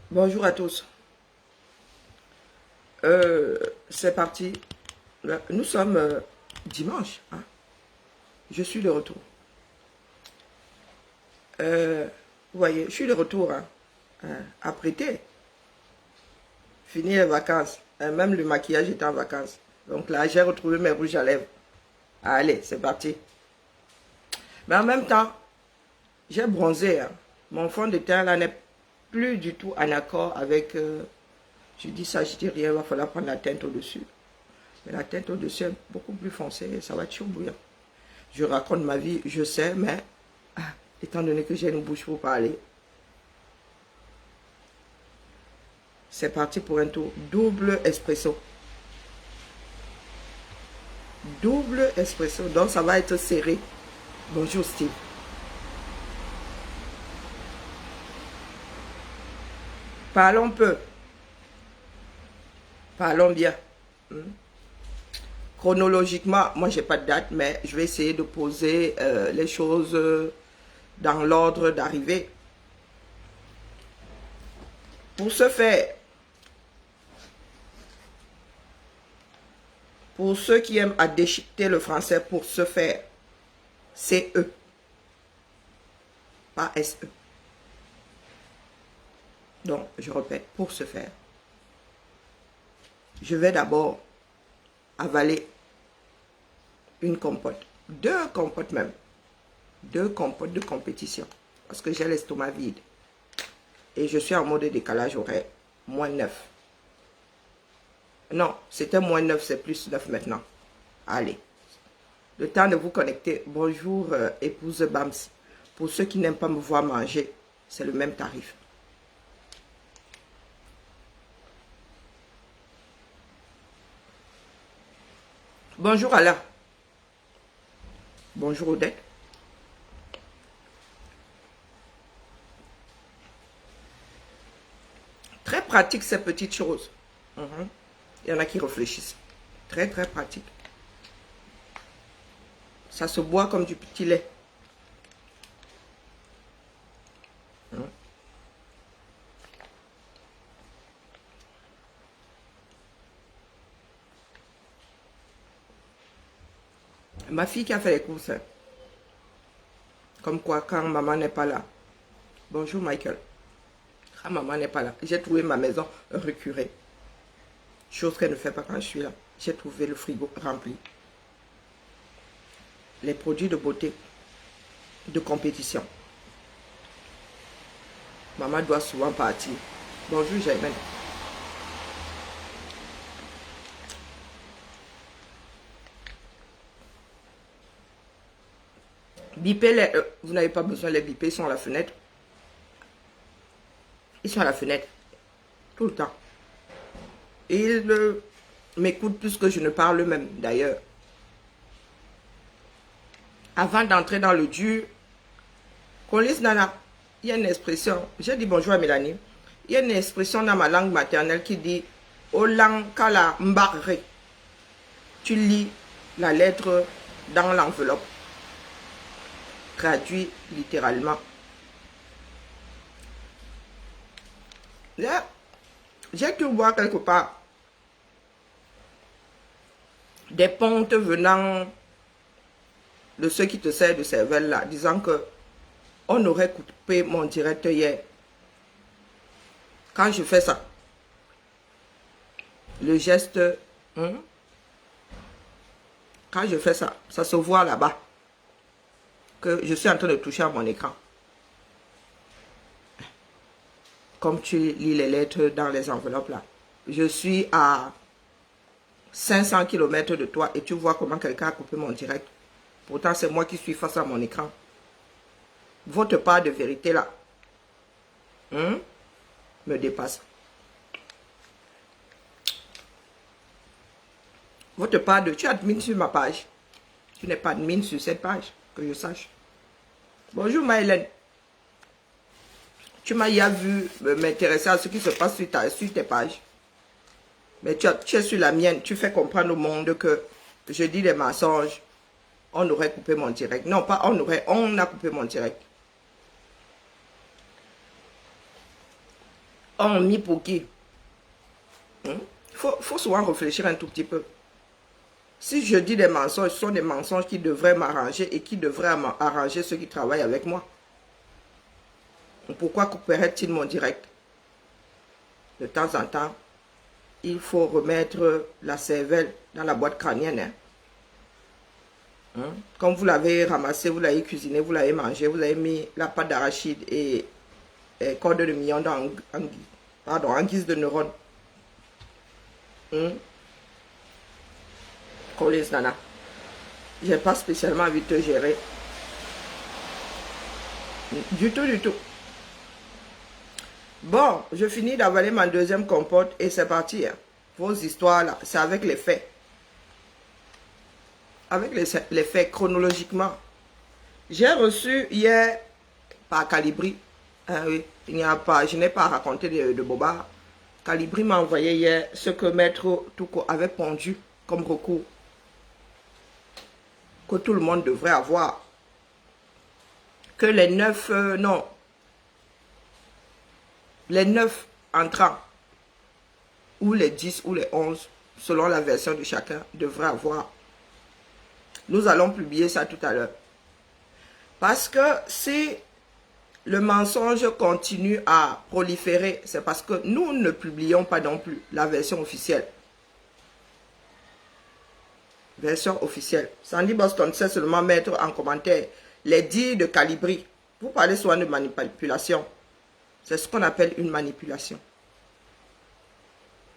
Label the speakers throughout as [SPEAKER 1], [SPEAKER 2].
[SPEAKER 1] Bonjour à tous. C'est parti. Nous sommes dimanche, hein. Je suis de retour. Vous voyez, je suis de retour, hein. Apprêté. Fini les vacances. Même le maquillage était en vacances. Donc là, j'ai retrouvé mes rouges à lèvres. Allez, c'est parti. Mais en même temps, j'ai bronzé, hein. Mon fond de teint là n'est plus du tout en accord avec... je dis ça, je dis rien, il va falloir prendre la teinte au-dessus. Mais la teinte au-dessus est beaucoup plus foncée et ça va toujours bouillir. Je raconte ma vie, je sais, mais étant donné que j'ai une bouche pour parler, c'est parti pour un tour. Double espresso. Double espresso, donc ça va être serré. Bonjour Steve. Parlons peu. Parlons bien. Chronologiquement, moi j'ai pas de date, mais je vais essayer de poser les choses dans l'ordre d'arrivée. Pour ce faire, pour ceux qui aiment à déchiqueter le français, pour ce faire, c'est E, pas SE. Donc, je répète, pour ce faire, je vais d'abord avaler une compote, deux compotes même, deux compotes de compétition, parce que j'ai l'estomac vide et je suis en mode décalage horaire, -9. Non, c'était -9, c'est +9 maintenant. Allez, le temps de vous connecter. Bonjour épouse Bams. Pour ceux qui n'aiment pas me voir manger, c'est le même tarif. Bonjour Alain. Bonjour Odette. Très pratique ces petites choses. Il y en a qui réfléchissent. Très très pratique. Ça se boit comme du petit lait. Ma fille qui a fait les courses. Comme quoi, quand maman n'est pas là. Bonjour Michael. Quand maman n'est pas là, j'ai trouvé ma maison recurée. Chose qu'elle ne fait pas quand je suis là. J'ai trouvé le frigo rempli. Les produits de beauté, de compétition. Maman doit souvent partir. Bonjour Germaine. Bipez les... vous n'avez pas besoin de les biper, ils sont à la fenêtre. Ils sont à la fenêtre. Tout le temps. Ils m'écoutent plus que je ne parle même, d'ailleurs. Avant d'entrer dans le dur, Colis Nana, il y a une expression, j'ai dit bonjour à Mélanie, il y a une expression dans ma langue maternelle qui dit « Olankala mbarre ». Tu lis la lettre dans l'enveloppe. Traduit littéralement. J'ai pu voir quelque part des pontes venant de ceux qui te servent de cervelle là, disant que on aurait coupé mon direct hier. Quand je fais ça, le geste, quand je fais ça, ça se voit là-bas que je suis en train de toucher à mon écran. Comme tu lis les lettres dans les enveloppes là. Je suis à 500 km de toi et tu vois comment quelqu'un a coupé mon direct. Pourtant, c'est moi qui suis face à mon écran. Votre part de vérité là me dépasse. Votre part de... Tu es admin sur ma page. Tu n'es pas admin sur cette page, que je sache. Bonjour Maëlène. Tu m'as hier vu m'intéresser à ce qui se passe sur tes pages. Mais tu es sur la mienne. Tu fais comprendre au monde que je dis des mensonges. On aurait coupé mon direct. Non, pas on aurait. On a coupé mon direct. ont mis pour qui? Il faut souvent réfléchir un tout petit peu. Si je dis des mensonges, ce sont des mensonges qui devraient m'arranger et qui devraient arranger ceux qui travaillent avec moi. Pourquoi couperait-il mon direct? De temps en temps, il faut remettre la cervelle dans la boîte crânienne. Comme vous l'avez ramassé, vous l'avez cuisiné, vous l'avez mangé, vous avez mis la pâte d'arachide et corde de mignon en guise de neurones. Collins Nana. Je n'ai pas spécialement envie de te gérer. Du tout, du tout. Bon, je finis d'avaler ma deuxième compote et c'est parti. Vos histoires là, c'est avec les faits. Avec les faits chronologiquement. J'ai reçu hier par Calibri. Oui, je n'ai pas raconté de boba. Calibri m'a envoyé hier ce que Maître Touko avait pondu comme recours. Que tout le monde devrait avoir. Que les 9, les 9 entrants, ou les 10 ou les 11, selon la version de chacun, devraient avoir. Nous allons publier ça tout à l'heure. Parce que si le mensonge continue à proliférer, c'est parce que nous ne publions pas non plus la version officielle. Version officielle. Sandy Boston sait seulement mettre en commentaire les dires de Calibri. Vous parlez souvent de manipulation. C'est ce qu'on appelle une manipulation.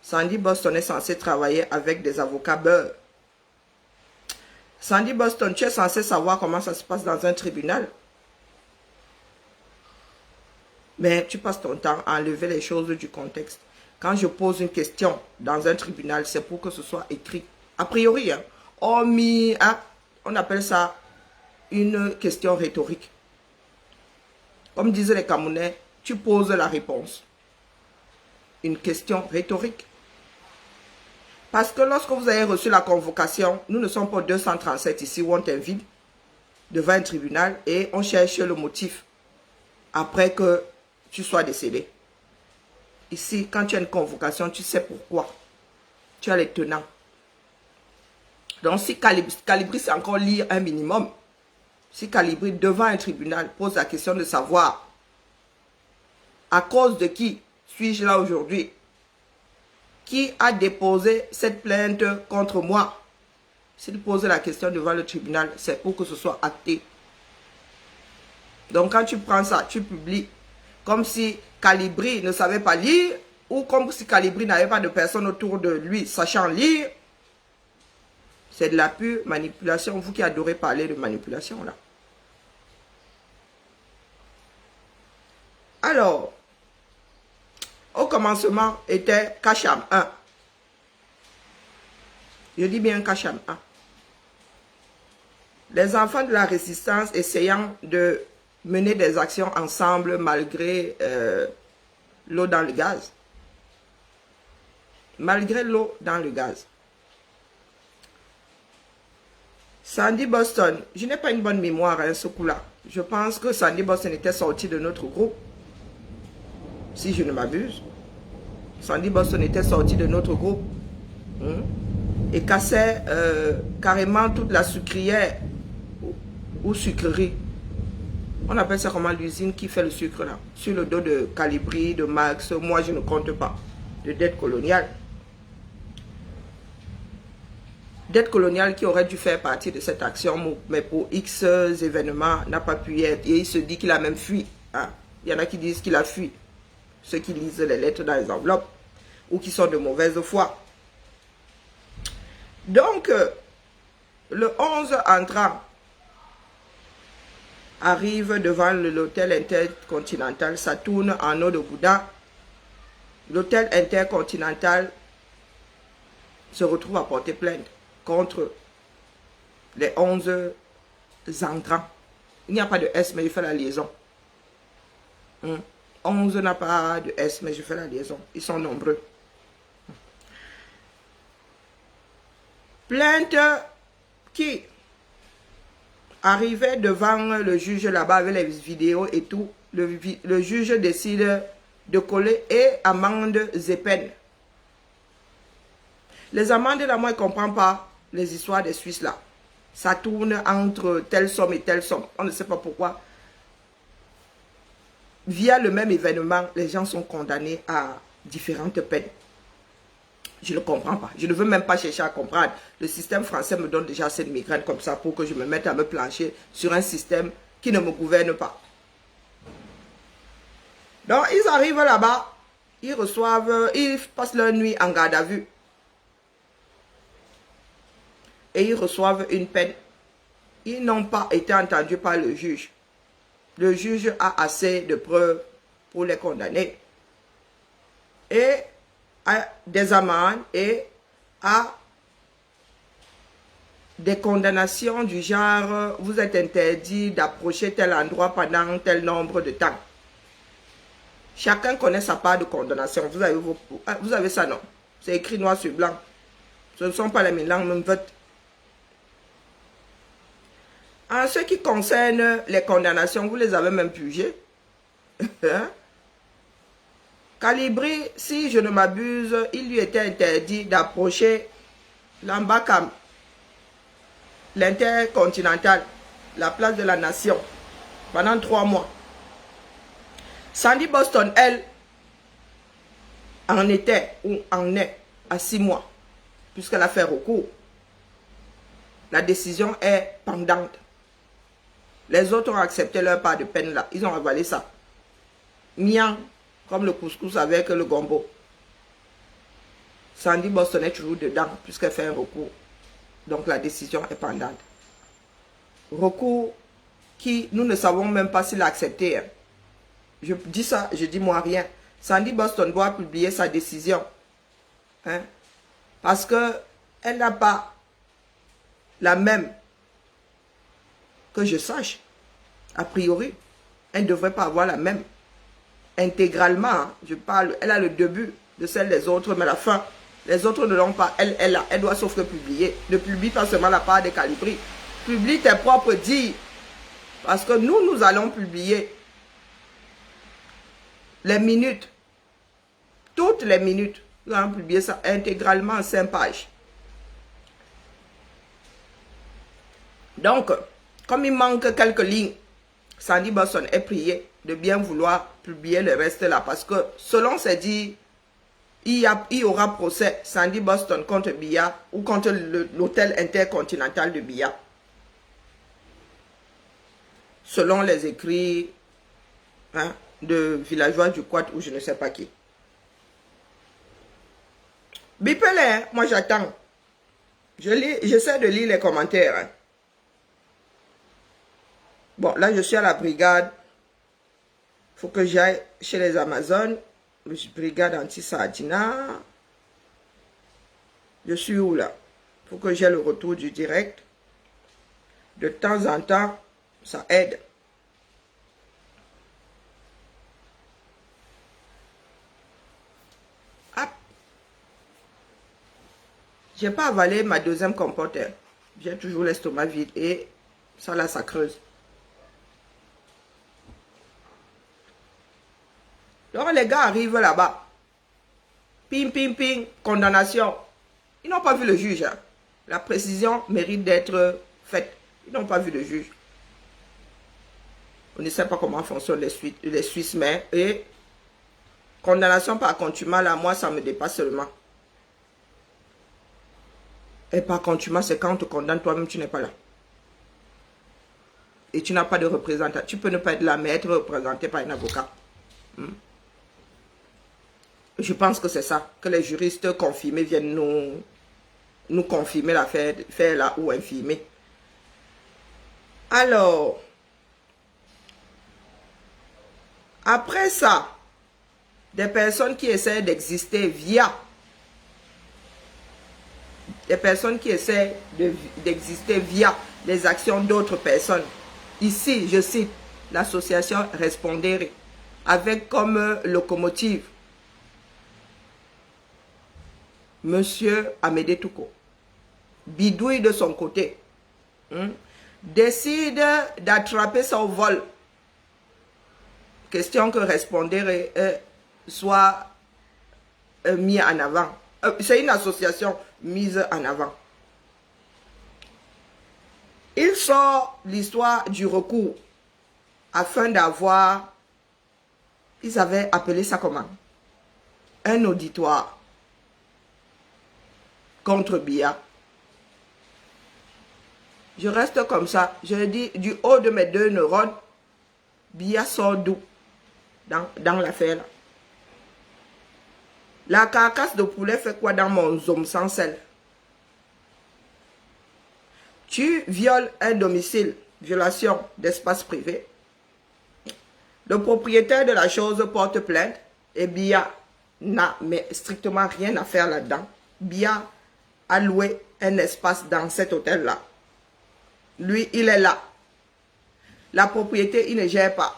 [SPEAKER 1] Sandy Boston est censé travailler avec des avocats beurre. Sandy Boston, tu es censé savoir comment ça se passe dans un tribunal. Mais tu passes ton temps à enlever les choses du contexte. Quand je pose une question dans un tribunal, c'est pour que ce soit écrit. A priori, on appelle ça une question rhétorique. Comme disaient les Camerounais, tu poses la réponse. Une question rhétorique. Parce que lorsque vous avez reçu la convocation, nous ne sommes pas 237 ici où on t'invite devant un tribunal et on cherche le motif après que tu sois décédé. Ici, quand tu as une convocation, tu sais pourquoi. Tu as les tenants. Donc, si Calibri, c'est encore lire un minimum. Si Calibri, devant un tribunal, pose la question de savoir à cause de qui suis-je là aujourd'hui? Qui a déposé cette plainte contre moi? S'il pose la question devant le tribunal, c'est pour que ce soit acté. Donc, quand tu prends ça, tu publies comme si Calibri ne savait pas lire ou comme si Calibri n'avait pas de personne autour de lui sachant lire. C'est de la pure manipulation. Vous qui adorez parler de manipulation, là. Alors, au commencement était Kacham 1. Je dis bien Kacham 1. Les enfants de la résistance essayant de mener des actions ensemble malgré l'eau dans le gaz. Malgré l'eau dans le gaz. Sandy Boston, je n'ai pas une bonne mémoire à ce coup-là. Je pense que Sandy Boston était sorti de notre groupe. Si je ne m'abuse. Sandy Boston était sorti de notre groupe. Et cassait carrément toute la sucrière ou sucrerie. On appelle ça comment l'usine qui fait le sucre là. Sur le dos de Calibri, de Max. Moi je ne compte pas. De dette coloniale. Dette coloniale qui aurait dû faire partie de cette action, mais pour X événements, n'a pas pu y être. Et il se dit qu'il a même fui. Il y en a qui disent qu'il a fui. Ceux qui lisent les lettres dans les enveloppes. Ou qui sont de mauvaise foi. Donc, le 11 entrant arrive devant l'hôtel intercontinental. Ça tourne en eau de Bouddha. L'hôtel intercontinental se retrouve à porter plainte contre les 11 entrants. Il n'y a pas de S, mais je fais la liaison. 11 n'a pas de S, mais je fais la liaison. Ils sont nombreux. Plainte qui arrivait devant le juge là-bas avec les vidéos et tout. Le juge décide de coller et amendes et peines. Les amendes, là, moi, je ne comprends pas les histoires des Suisses, là. Ça tourne entre telle somme et telle somme. On ne sait pas pourquoi. Via le même événement, les gens sont condamnés à différentes peines. Je ne comprends pas. Je ne veux même pas chercher à comprendre. Le système français me donne déjà cette migraine comme ça pour que je me mette à me plancher sur un système qui ne me gouverne pas. Donc, ils arrivent là-bas, ils passent leur nuit en garde à vue. Et ils reçoivent une peine. Ils n'ont pas été entendus par le juge. Le juge a assez de preuves pour les condamner. Et à des amendes et à des condamnations du genre, vous êtes interdit d'approcher tel endroit pendant tel nombre de temps. Chacun connaît sa part de condamnation. Vous avez ça, non? C'est écrit noir sur blanc. Ce ne sont pas les langues même votes. En ce qui concerne les condamnations, vous les avez même purgées. Hein? Calibri, si je ne m'abuse, il lui était interdit d'approcher l'Ambakam, l'intercontinental, la place de la nation, pendant 3 mois. Sandy Boston, elle, en était ou en est à 6 mois, puisqu'elle a fait recours. La décision est pendante. Les autres ont accepté leur part de peine là. Ils ont avalé ça. Miam, comme le couscous avec le gombo. Sandy Boston est toujours dedans, puisqu'elle fait un recours. Donc la décision est pendante. Recours qui, nous ne savons même pas s'il a accepté. Hein. Je dis ça, je dis moi rien. Sandy Boston doit publier sa décision. Hein? Parce que elle n'a pas la même, que je sache, a priori. Elle ne devrait pas avoir la même. Intégralement, hein, je parle, elle a le début de celle des autres, mais la fin, les autres ne l'ont pas. Elle doit sauf que publier. Ne publie pas seulement la part des Calibri. Publie tes propres dires. Parce que nous allons publier les minutes. Toutes les minutes. Nous allons publier ça intégralement en 5 pages. Donc, comme il manque quelques lignes, Sandy Boston est prié de bien vouloir publier le reste là. Parce que selon ses dires, il y aura procès Sandy Boston contre Biya ou contre l'hôtel intercontinental de Biya. Selon les écrits hein, de villageois du Quad ou je ne sais pas qui. Bipelé, moi j'attends. J'essaie de lire les commentaires. Hein. Bon, là je suis à la brigade. Il faut que j'aille chez les Amazones. Brigade anti-Sardina. Je suis où là? Il faut que j'aie le retour du direct. De temps en temps, ça aide. Hop. Je n'ai pas avalé ma deuxième compote. J'ai toujours l'estomac vide et ça là, ça creuse. Donc les gars arrivent là-bas. Ping, ping, ping, condamnation. Ils n'ont pas vu le juge. Hein. La précision mérite d'être faite. Ils n'ont pas vu le juge. On ne sait pas comment fonctionnent les Suisses, mais et condamnation par contumace, là, moi, ça me dépasse seulement. Et par contumace, c'est quand on te condamne, toi-même, tu n'es pas là. Et tu n'as pas de représentant. Tu peux ne pas être là, mais être représenté par un avocat. Je pense que c'est ça, que les juristes confirmés viennent nous confirmer l'affaire là ou infirmer. Alors, après ça, des personnes qui essaient d'exister via, les actions d'autres personnes. Ici, je cite l'association Respondere, avec comme locomotive Monsieur Amédée Touko. Bidouille de son côté. Décide d'attraper ça au vol. Question que Respondere soit mis en avant. C'est une association mise en avant. Il sort l'histoire du recours afin d'avoir, ils avaient appelé ça comment? Un auditoire contre Biya. Je reste comme ça. Je dis du haut de mes 2 neurones, Biya sort d'où dans l'affaire là? La carcasse de poulet fait quoi dans mon zone sans sel? Tu violes un domicile, violation d'espace privé. Le propriétaire de la chose porte plainte et Biya n'a strictement rien à faire là-dedans. Biya a loué un espace dans cet hôtel-là. Lui, il est là. La propriété, il ne gère pas.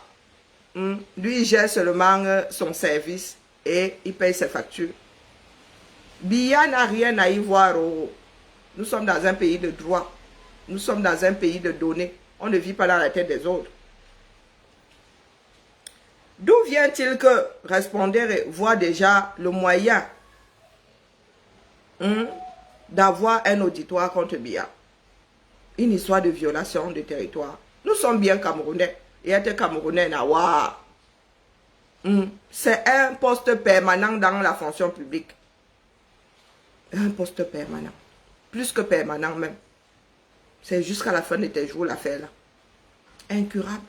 [SPEAKER 1] Lui, il gère seulement son service et il paye ses factures. Biya n'a rien à y voir. Nous sommes dans un pays de droit. Nous sommes dans un pays de données. On ne vit pas dans la tête des autres. D'où vient-il que Responder voit déjà le moyen d'avoir un auditoire contre Biya? Une histoire de violation de territoire. Nous sommes bien Camerounais. Et être Camerounais, c'est un poste permanent dans la fonction publique. Un poste permanent. Plus que permanent même. C'est jusqu'à la fin de tes jours l'affaire là. Incurable.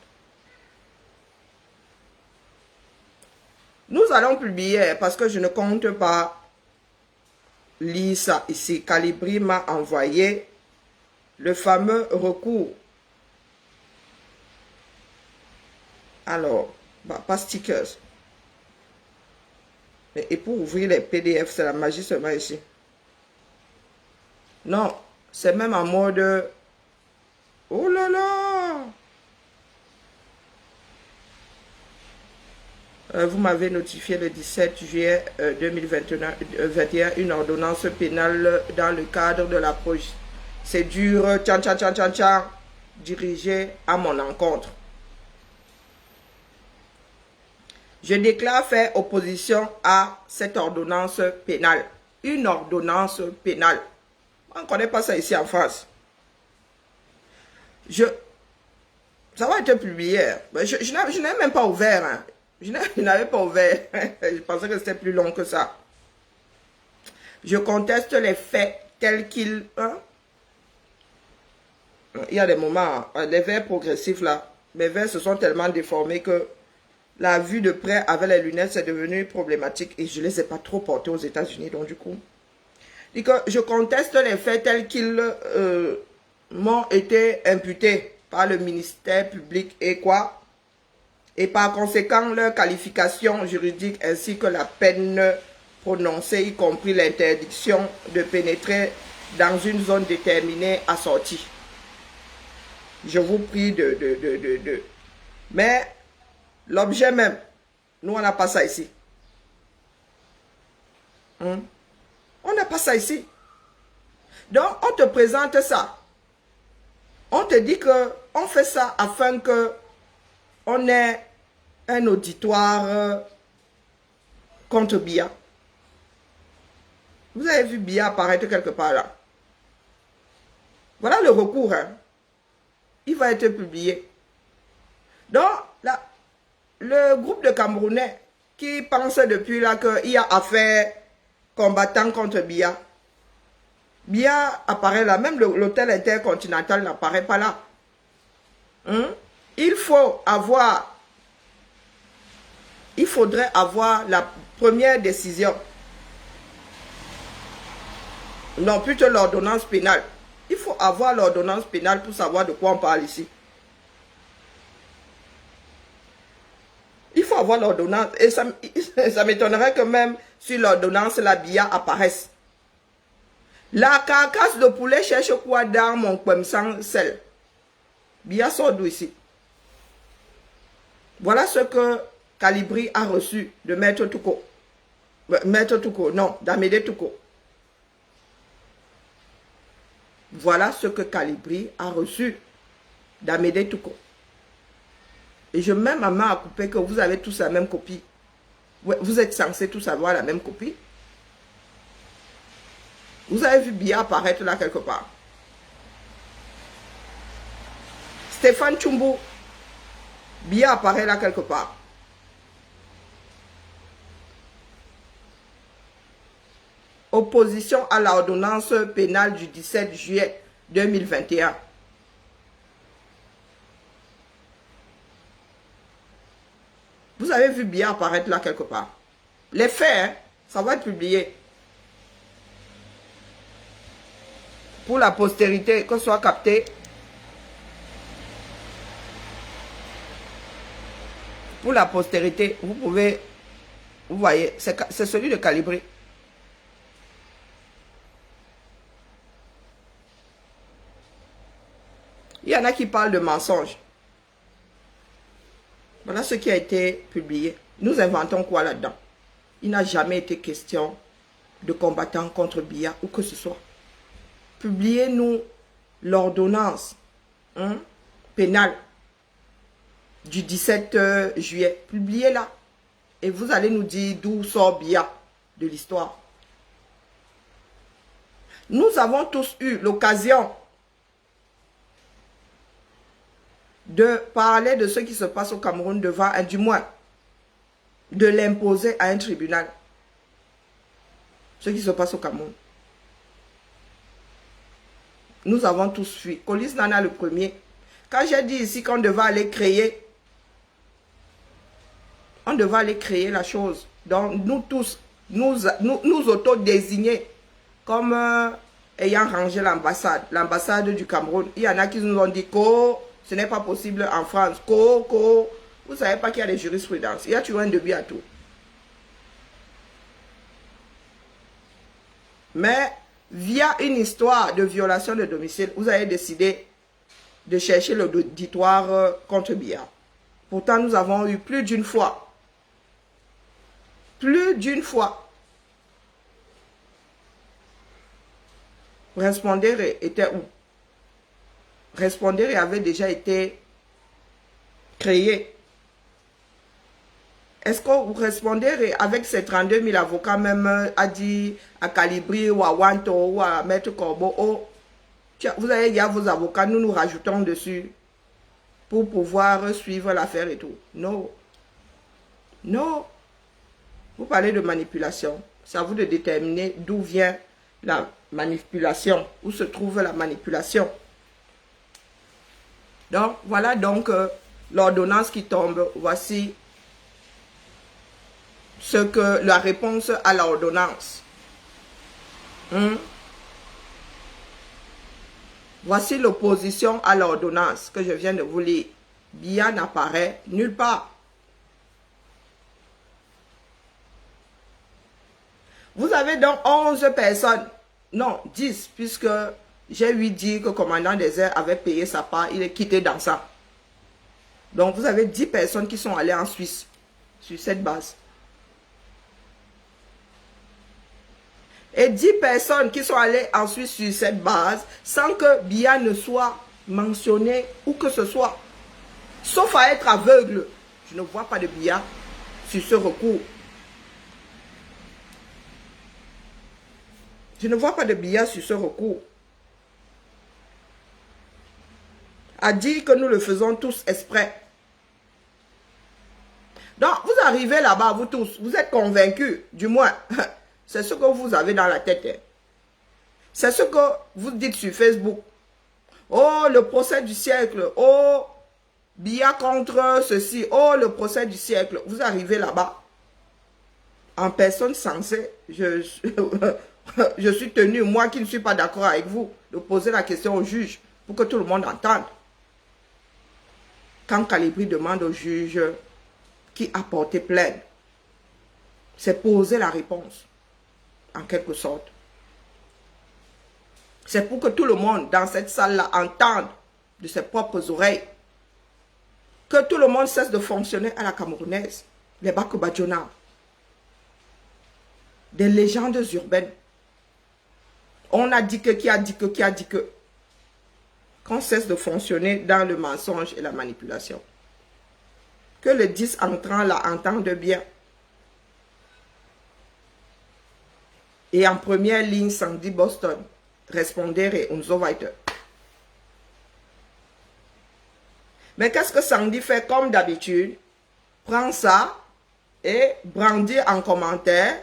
[SPEAKER 1] Nous allons publier, parce que je ne compte pas lire ça ici. Calibri m'a envoyé le fameux recours. Alors, pas stickers. Et pour ouvrir les PDF, c'est la magie seulement ici. Non, c'est même en mode... Oh là là! Vous m'avez notifié le 17 juillet 2021 une ordonnance pénale dans le cadre de la procédure dirigée à mon encontre. Je déclare faire opposition à cette ordonnance pénale. Une ordonnance pénale. On ne connaît pas ça ici en France. Ça va être publié. Je n'ai même pas ouvert. Hein. Je n'avais pas ouvert. Je pensais que c'était plus long que ça. Je conteste les faits tels qu'ils... Hein? Il y a des moments, les verres progressifs là, mes verres se sont tellement déformés que la vue de près avec les lunettes, c'est devenu problématique et je ne les ai pas trop portés aux États-Unis. Donc du coup, je conteste les faits tels qu'ils m'ont été imputés par le ministère public et quoi? Et par conséquent, leur qualification juridique ainsi que la peine prononcée, y compris l'interdiction de pénétrer dans une zone déterminée assortie. Je vous prie de... Mais l'objet même, nous on n'a pas ça ici. On n'a pas ça ici. Donc on te présente ça. On te dit que on fait ça afin que on ait un auditoire contre Biya. Vous avez vu Biya apparaître quelque part là. Voilà le recours. Hein. Il va être publié. Donc, là, le groupe de Camerounais qui pense depuis là qu'il y a affaire combattant contre Biya. Biya apparaît là. Même l'hôtel intercontinental n'apparaît pas là. Il faudrait avoir la première décision. Non, plutôt l'ordonnance pénale. Il faut avoir l'ordonnance pénale pour savoir de quoi on parle ici. Il faut avoir l'ordonnance. Et ça m'étonnerait que même sur l'ordonnance, la Biya apparaisse. La carcasse de poulet cherche quoi dans mon poème sans sel? Biya sort d'où ici? Voilà ce que Calibri a reçu de Maître Touko. Maître Touko, non, d'Amédée Touko. Voilà ce que Calibri a reçu d'Amédée Touko. Et je mets ma main à couper que vous avez tous la même copie. Ouais, vous êtes censés tous avoir la même copie. Vous avez vu Biya apparaître là quelque part. Stéphane Tchumbu, Biya apparaît là quelque part. Opposition à l'ordonnance pénale du 17 juillet 2021. Vous avez vu Biya apparaître là quelque part. Les faits, hein, ça va être publié. Pour la postérité, que ce soit capté. Pour la postérité, vous pouvez, vous voyez, c'est celui de Calibré. Il y en a qui parlent de mensonges. Voilà ce qui a été publié. Nous inventons quoi là-dedans? Il n'a jamais été question de combattants contre Biya ou que ce soit. Publiez-nous l'ordonnance pénale du 17 juillet. Publiez-la. Et vous allez nous dire d'où sort Biya de l'histoire. Nous avons tous eu l'occasion de parler de ce qui se passe au Cameroun devant, du moins, de l'imposer à un tribunal. Ce qui se passe au Cameroun. Nous avons tous fui. Colis Nana le premier. Quand j'ai dit ici qu'on devait aller créer, la chose. Donc nous tous, nous auto-désignés comme ayant rangé l'ambassade du Cameroun. Il y en a qui nous ont dit que ce n'est pas possible en France. Vous ne savez pas qu'il y a des jurisprudences. Il y a toujours un début à tout. Mais via une histoire de violation de domicile, vous avez décidé de chercher l'auditoire contre Biya. Pourtant, nous avons eu plus d'une fois. Respondere était où? Respondere avait déjà été créé. Est-ce que Respondere, avec ses 32 000 avocats, même a dit à Calibri ou à Wanto ou à Maître Corbeau, oh, vous avez dit à vos avocats, nous rajoutons dessus pour pouvoir suivre l'affaire et tout. Non. Non. Vous parlez de manipulation. C'est à vous de déterminer d'où vient la manipulation, où se trouve la manipulation. Donc, voilà donc l'ordonnance qui tombe. Voici la réponse à l'ordonnance. Voici l'opposition à l'ordonnance que je viens de vous lire. Biya n'apparaît nulle part. Vous avez donc 11 personnes, non, 10, puisque j'ai eu dit que le commandant des airs avait payé sa part, il est quitté dans ça. Donc vous avez 10 personnes qui sont allées en Suisse, sur cette base. Et 10 personnes qui sont allées en Suisse sur cette base, sans que Biya ne soit mentionné ou que ce soit. Sauf à être aveugle. Je ne vois pas de Biya sur ce recours. Je ne vois pas de Biya sur ce recours. A dit que nous le faisons tous exprès. Donc, vous arrivez là-bas, vous tous, vous êtes convaincus, du moins, c'est ce que vous avez dans la tête. Hein. C'est ce que vous dites sur Facebook. Oh, le procès du siècle. Oh, Biya contre ceci. Oh, le procès du siècle. Vous arrivez là-bas. En personne censée, je suis tenu, moi qui ne suis pas d'accord avec vous, de poser la question au juge pour que tout le monde entende. Quand Calibri demande au juge qui a porté plainte, c'est poser la réponse, en quelque sorte. C'est pour que tout le monde dans cette salle-là entende de ses propres oreilles que tout le monde cesse de fonctionner à la camerounaise, les Bakubadjona, des légendes urbaines. On a dit que, qui a dit que. Qu'on cesse de fonctionner dans le mensonge et la manipulation. Que les 10 entrants là entendent bien. Et en première ligne, Sandy Boston. Respondere und so weiter. Mais qu'est-ce que Sandy fait comme d'habitude? Prend ça et brandit en commentaire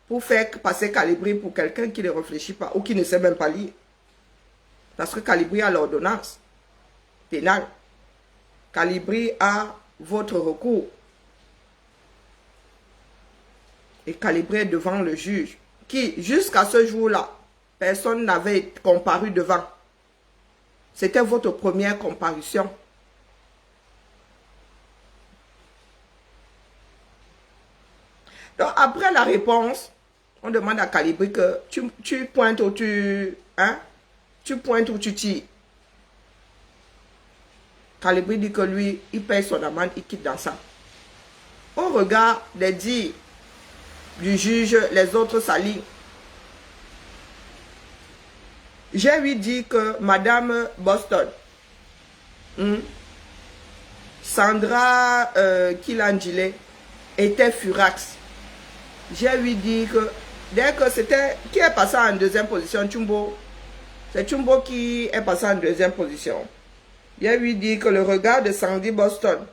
[SPEAKER 1] pour faire passer Calibri pour quelqu'un qui ne réfléchit pas ou qui ne sait même pas lire. Parce que Calibri a l'ordonnance pénale. Calibri a votre recours. Et Calibri est devant le juge qui, jusqu'à ce jour-là, personne n'avait comparu devant. C'était votre première comparution. Donc, après la réponse, on demande à Calibri que tu pointes ou tu pointes ou tu tires. Calibri dit que lui, il paye son amende, il quitte dans ça. Au regard des dires du juge, les autres s'alignent. J'ai lui dit que Madame Boston, Sandra Kilangile était furax. J'ai lui dit que dès que c'était... Qui est passé en deuxième position? Chumbo. C'est Chumbo qui est passé en deuxième position. J'ai lui dit que le regard de Sandy Boston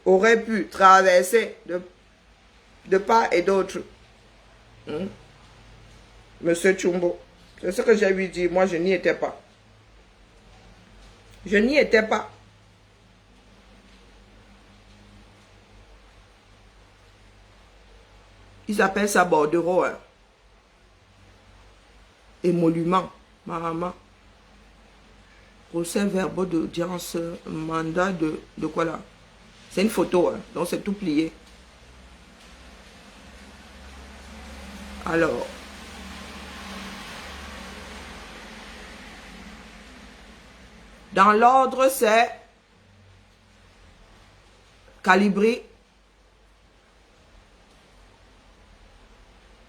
[SPEAKER 1] aurait pu traverser de part et d'autre. Monsieur Chumbo. C'est ce que j'ai lui dit. Moi, je n'y étais pas. Je n'y étais pas. Ils appellent ça bordereau. Hein. Émolument. Marama. Procès verbaux d'audience. Mandat de quoi là? C'est une photo. Hein. Donc c'est tout plié. Alors. Dans l'ordre, c'est Calibri.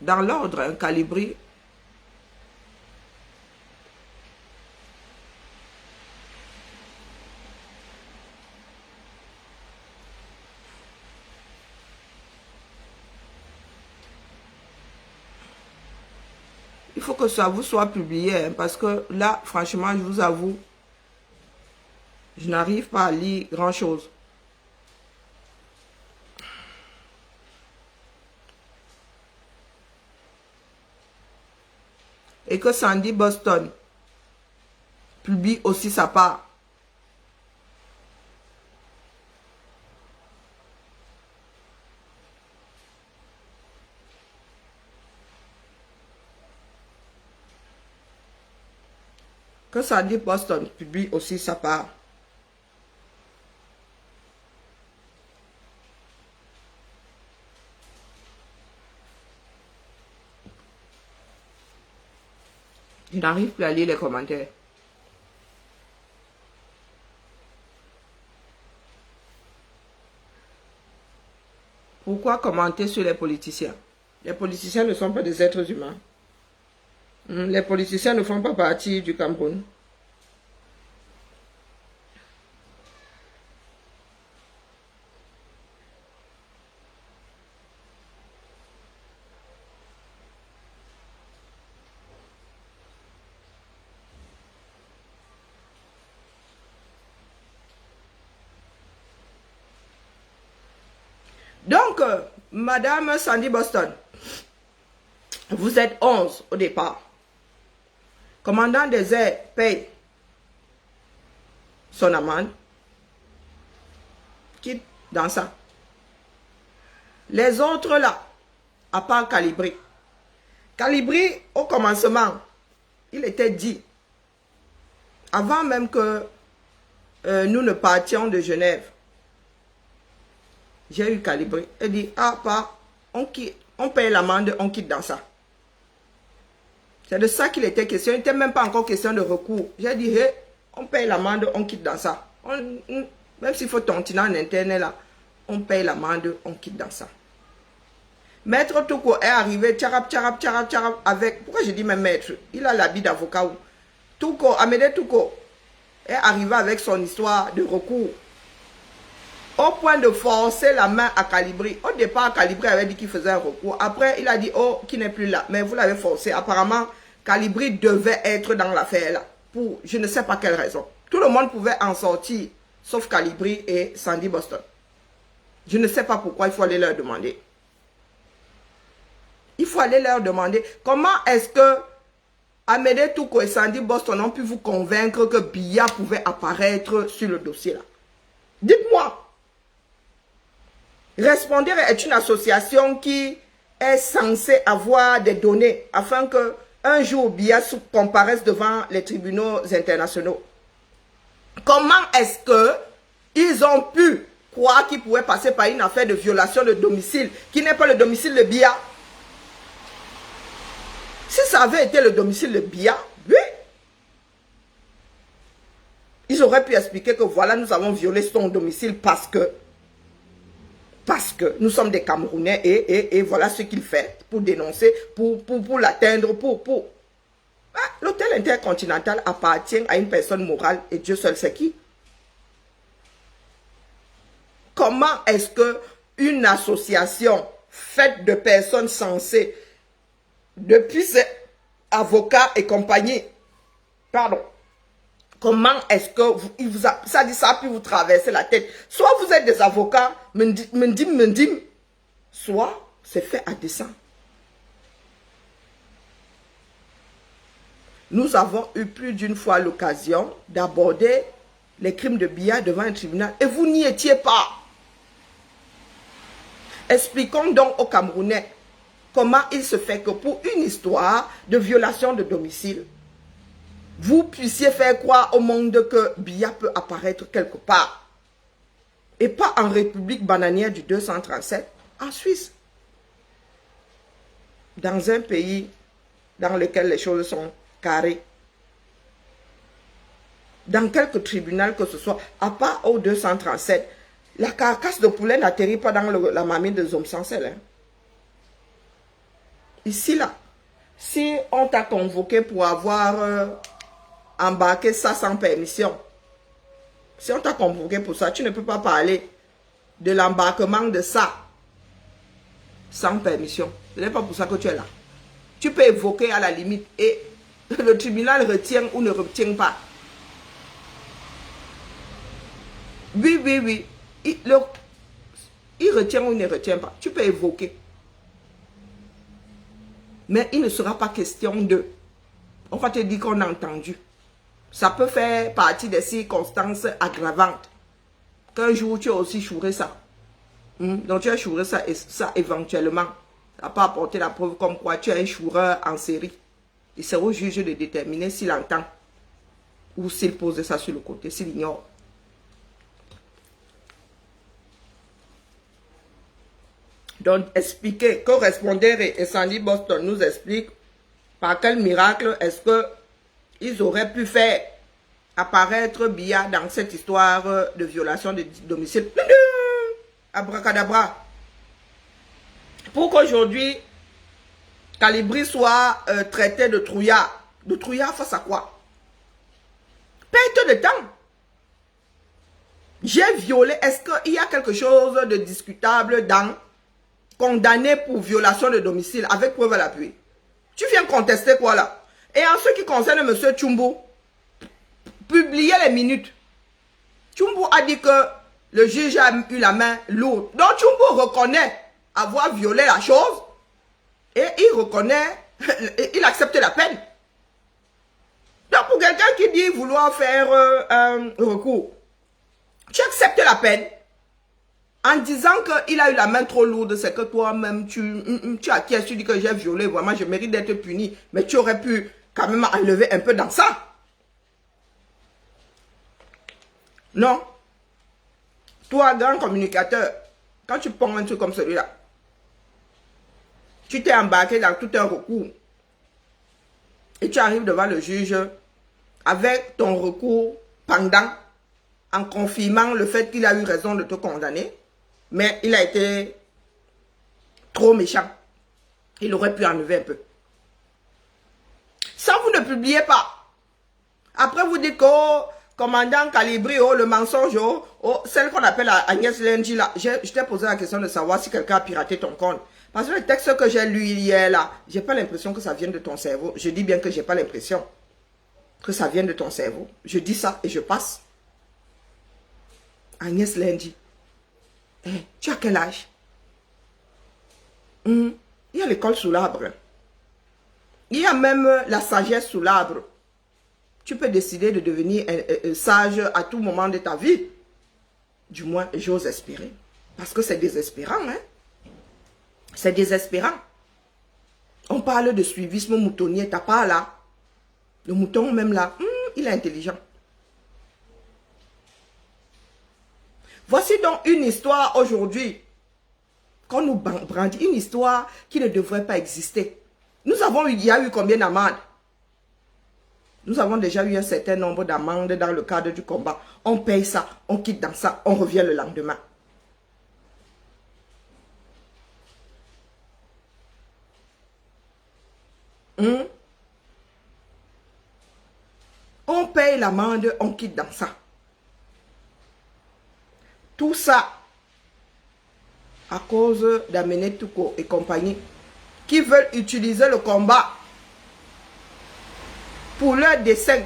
[SPEAKER 1] Dans l'ordre, hein, Calibri. Il faut que ça vous soit publié, hein, parce que là, franchement, je vous avoue, je n'arrive pas à lire grand-chose. Et que Sandy Boston publie aussi sa part. Que Sandy Boston publie aussi sa part. Je n'arrive plus à lire les commentaires. Pourquoi commenter sur les politiciens? Les politiciens ne sont pas des êtres humains. Les politiciens ne font pas partie du Cameroun. Donc, Madame Sandy Boston, vous êtes 11 au départ. Commandant des airs paye son amende. Quitte dans ça. Les autres là, à part Calibri. Calibri, au commencement, il était dit, avant même que nous ne partions de Genève, j'ai eu Calibri. Elle dit, ah, pas, on paye l'amende, on quitte dans ça. C'est de ça qu'il était question. Il n'était même pas encore question de recours. J'ai dit, hey, on paye l'amende, on quitte dans ça. Même s'il faut tontiner en internet là, on paye l'amende, on quitte dans ça. Maître Touko est arrivé, tcharap, avec, pourquoi je dis même maître? Il a l'habit d'avocat. Touko, Amédée Touko, est arrivé avec son histoire de recours. Au point de forcer la main à Calibri. Au départ, Calibri avait dit qu'il faisait un recours. Après, il a dit, oh, qui n'est plus là. Mais vous l'avez forcé. Apparemment, Calibri devait être dans l'affaire là. Pour je ne sais pas quelle raison. Tout le monde pouvait en sortir, sauf Calibri et Sandy Boston. Je ne sais pas pourquoi, il faut aller leur demander. Il faut aller leur demander comment est-ce que Amédée Touko et Sandy Boston ont pu vous convaincre que Biya pouvait apparaître sur le dossier là. Dites-moi. Responder est une association qui est censée avoir des données afin que un jour Biya comparaisse devant les tribunaux internationaux. Comment est-ce que ils ont pu croire qu'ils pouvaient passer par une affaire de violation de domicile qui n'est pas le domicile de Biya? Si ça avait été le domicile de Biya, oui, ils auraient pu expliquer que voilà, nous avons violé son domicile parce que nous sommes des Camerounais et voilà ce qu'il fait pour dénoncer, pour l'atteindre, Ah, l'hôtel intercontinental appartient à une personne morale et Dieu seul sait qui. Comment est-ce que une association faite de personnes censées, depuis ces avocats et compagnie, pardon, comment est-ce que ça a pu vous traverser la tête? Soit vous êtes des avocats, mendim, soit c'est fait à dessein. Nous avons eu plus d'une fois l'occasion d'aborder les crimes de Biya devant un tribunal et vous n'y étiez pas. Expliquons donc aux Camerounais comment il se fait que pour une histoire de violation de domicile, vous puissiez faire croire au monde que Biya peut apparaître quelque part. Et pas en République bananière du 237, en Suisse. Dans un pays dans lequel les choses sont carrées. Dans quelque tribunal que ce soit, à part au 237, la carcasse de poulet n'atterrit pas dans la mamie de Zomsancel. Hein. Ici, là, si on t'a convoqué pour avoir embarqué ça sans permission, si on t'a convoqué pour ça, tu ne peux pas parler de l'embarquement de ça sans permission. Ce n'est pas pour ça que tu es là. Tu peux évoquer à la limite et le tribunal retient ou ne retient pas. Oui, oui, oui. Il retient ou il ne retient pas. Tu peux évoquer. Mais il ne sera pas question de. On va te dire qu'on a entendu. Ça peut faire partie des circonstances aggravantes. Qu'un jour, tu as aussi chouré ça. Donc, tu as chouré ça, et ça éventuellement. Ça n'a pas apporté la preuve comme quoi tu es un choureur en série. Il sera au juge de déterminer s'il entend ou s'il pose ça sur le côté, s'il ignore. Donc, expliquer, correspondeur et Sandy Boston nous explique par quel miracle est-ce que ils auraient pu faire apparaître Biya dans cette histoire de violation de domicile. Abracadabra. Pour qu'aujourd'hui, Calibri soit traité de trouillard. De trouillard face à quoi? Perte de temps. J'ai violé. Est-ce qu'il y a quelque chose de discutable dans condamné pour violation de domicile avec preuve à l'appui? Tu viens contester quoi là? Et en ce qui concerne M. Tchumbo, publiez les minutes. Tchumbo a dit que le juge a eu la main lourde. Donc Tchumbo reconnaît avoir violé la chose et il reconnaît, il accepte la peine. Donc pour quelqu'un qui dit vouloir faire un recours, tu acceptes la peine en disant qu'il a eu la main trop lourde, c'est que toi-même tu acquiesces, tu dis que j'ai violé, vraiment je mérite d'être puni, mais tu aurais pu quand même enlever un peu dans ça. Non. Toi, grand communicateur, quand tu prends un truc comme celui-là, tu t'es embarqué dans tout un recours et tu arrives devant le juge avec ton recours pendant, en confirmant le fait qu'il a eu raison de te condamner, mais il a été trop méchant. Il aurait pu enlever un peu. Ça, vous ne publiez pas. Après, vous dites que commandant Calibri, oh, le mensonge, oh, oh, celle qu'on appelle Agnès Lundi, là. Je t'ai posé la question de savoir si quelqu'un a piraté ton compte. Parce que le texte que j'ai lu hier, là, j'ai pas l'impression que ça vienne de ton cerveau. Je dis bien que j'ai pas l'impression que ça vienne de ton cerveau. Je dis ça et je passe. Agnès Lundi. Eh, tu as quel âge? Il y a l'école sous l'arbre. Il y a même la sagesse sous l'arbre. Tu peux décider de devenir sage à tout moment de ta vie. Du moins, j'ose espérer. Parce que c'est désespérant, hein. C'est désespérant. On parle de suivisme moutonnier, t'as pas là. Le mouton même là, il est intelligent. Voici donc une histoire aujourd'hui qu'on nous brandit, une histoire qui ne devrait pas exister. Nous avons eu, il y a eu combien d'amendes? Nous avons déjà eu un certain nombre d'amendes dans le cadre du combat. On paye ça, on quitte dans ça, on revient le lendemain. On paye l'amende, on quitte dans ça. Tout ça à cause d'Amené Touko et compagnie qui veulent utiliser le combat pour leur dessein.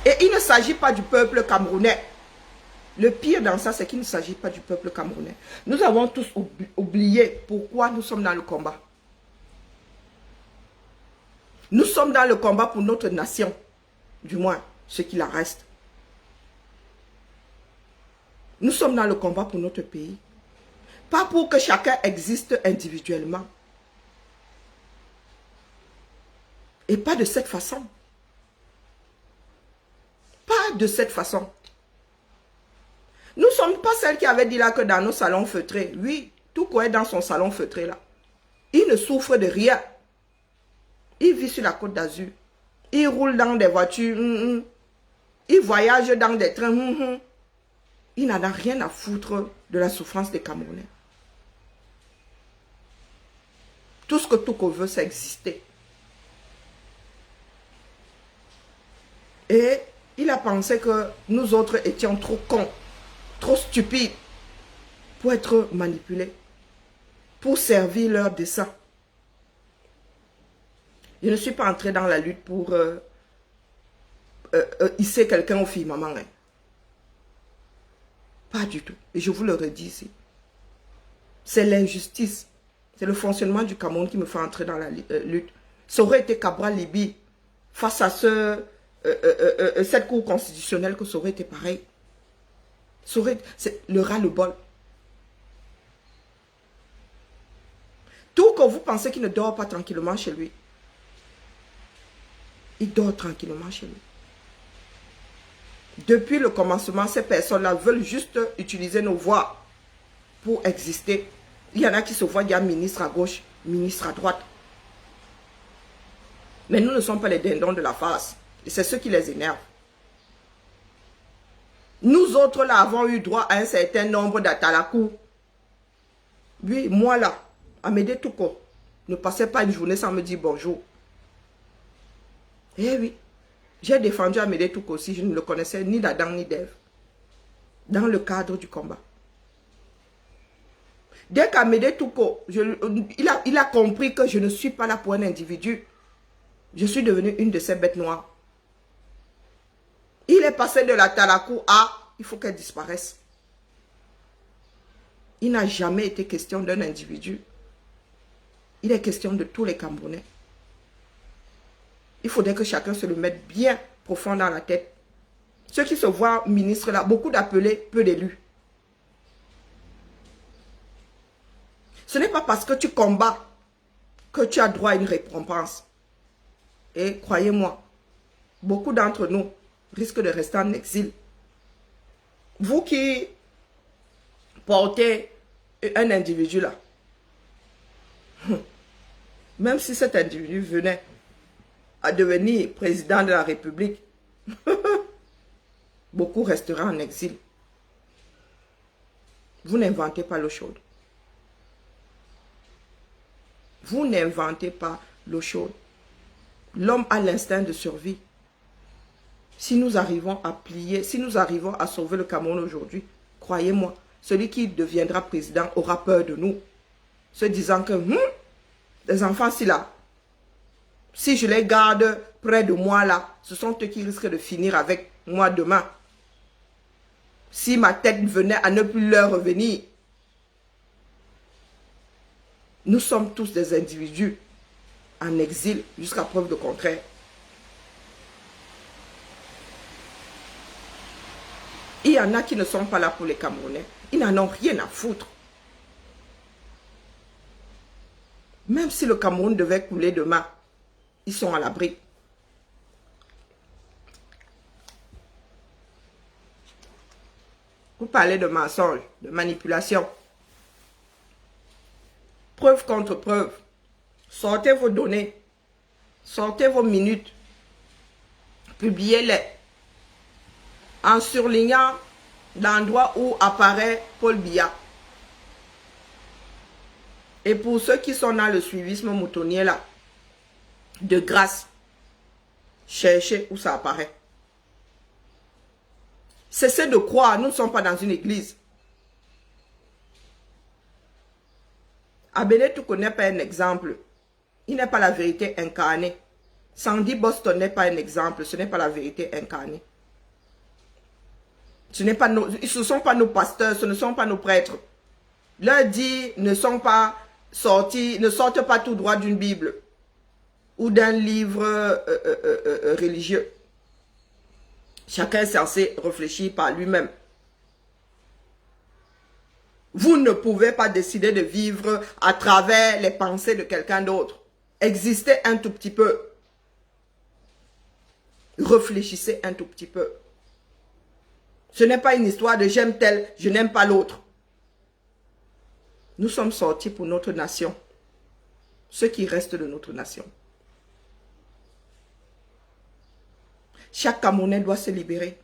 [SPEAKER 1] Et il ne s'agit pas du peuple camerounais. Le pire dans ça, c'est qu'il ne s'agit pas du peuple camerounais. Nous avons tous oublié pourquoi nous sommes dans le combat. Nous sommes dans le combat pour notre nation. Du moins, ce qu'il en reste. Nous sommes dans le combat pour notre pays. Pas pour que chacun existe individuellement. Et pas de cette façon. Pas de cette façon. Nous ne sommes pas celles qui avaient dit là que dans nos salons feutrés, oui, tout quoi est dans son salon feutré là. Il ne souffre de rien. Il vit sur la Côte d'Azur. Il roule dans des voitures. Il voyage dans des trains. Il n'en a rien à foutre de la souffrance des Camerounais. Tout ce que Touko veut, c'est exister. Et il a pensé que nous autres étions trop cons, trop stupides pour être manipulés, pour servir leur dessein. Je ne suis pas entrée dans la lutte pour hisser quelqu'un au firmament. Hein. Pas du tout. Et je vous le redis ici. C'est l'injustice. C'est le fonctionnement du Cameroun qui me fait entrer dans la lutte. Ça aurait été Cabral Libi face à cette cour constitutionnelle que ça aurait été pareil. C'est le ras-le-bol. Tout que vous pensez qu'il ne dort pas tranquillement chez lui. Il dort tranquillement chez lui. Depuis le commencement, ces personnes-là veulent juste utiliser nos voix pour exister. Il y en a qui se voient dire ministre à gauche, ministre à droite. Mais nous ne sommes pas les dindons de la face. Et c'est ce qui les énerve. Nous autres là avons eu droit à un certain nombre d'atalakou. Oui, moi là, Amédée Touko, ne passait pas une journée sans me dire bonjour. Eh oui, j'ai défendu Amédée Touko aussi, je ne le connaissais ni d'Adam ni d'Ève. Dans le cadre du combat. Dès qu'Amédée Touko, il a compris que je ne suis pas là pour un individu. Je suis devenue une de ces bêtes noires. Il est passé de la Talakou à il faut qu'elle disparaisse. Il n'a jamais été question d'un individu. Il est question de tous les Camerounais. Il faudrait que chacun se le mette bien profond dans la tête. Ceux qui se voient ministres là, beaucoup d'appelés, peu d'élus. Ce n'est pas parce que tu combats que tu as droit à une récompense. Et croyez-moi, beaucoup d'entre nous risquent de rester en exil. Vous qui portez un individu là, même si cet individu venait à devenir président de la République, beaucoup resteront en exil. Vous n'inventez pas l'eau chaude. Vous n'inventez pas l'eau chaude. L'homme a l'instinct de survie. Si nous arrivons à plier, si nous arrivons à sauver le Cameroun aujourd'hui, croyez-moi, celui qui deviendra président aura peur de nous, se disant que les enfants, si je les garde près de moi là, ce sont eux qui risquent de finir avec moi demain. Si ma tête venait à ne plus leur revenir. Nous sommes tous des individus en exil jusqu'à preuve de contraire. Il y en a qui ne sont pas là pour les Camerounais. Ils n'en ont rien à foutre. Même si le Cameroun devait couler demain, ils sont à l'abri. Vous parlez de mensonges, de manipulation. Preuve contre preuve. Sortez vos données. Sortez vos minutes. Publiez-les. En surlignant l'endroit où apparaît Paul Biya. Et pour ceux qui sont dans le suivisme moutonnier là, de grâce, cherchez où ça apparaît. Cessez de croire, nous ne sommes pas dans une église. Abene Touko n'est pas un exemple. Il n'est pas la vérité incarnée. Sandy Boston n'est pas un exemple. Ce n'est pas la vérité incarnée. Ce ne sont pas nos pasteurs, ce ne sont pas nos prêtres. Leurs dits ne sont pas sortis, ne sortent pas tout droit d'une Bible ou d'un livre religieux. Chacun est censé réfléchir par lui-même. Vous ne pouvez pas décider de vivre à travers les pensées de quelqu'un d'autre. Existez un tout petit peu. Réfléchissez un tout petit peu. Ce n'est pas une histoire de j'aime tel, je n'aime pas l'autre. Nous sommes sortis pour notre nation. Ce qui reste de notre nation. Chaque Camerounais doit se libérer.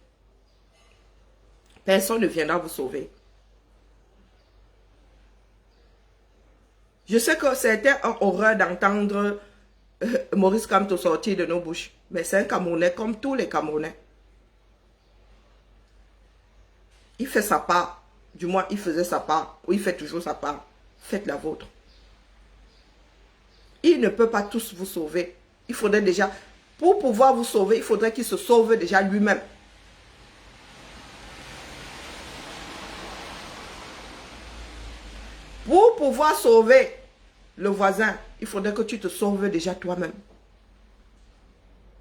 [SPEAKER 1] Personne ne viendra vous sauver. Je sais que c'était un horreur d'entendre Maurice Kamto sortir de nos bouches. Mais c'est un Camerounais comme tous les Camerounais. Il fait sa part. Du moins, il faisait sa part. Ou il fait toujours sa part. Faites la vôtre. Il ne peut pas tous vous sauver. Il faudrait déjà... Pour pouvoir vous sauver, il faudrait qu'il se sauve déjà lui-même. Pour pouvoir sauver le voisin, il faudrait que tu te sauves déjà toi-même.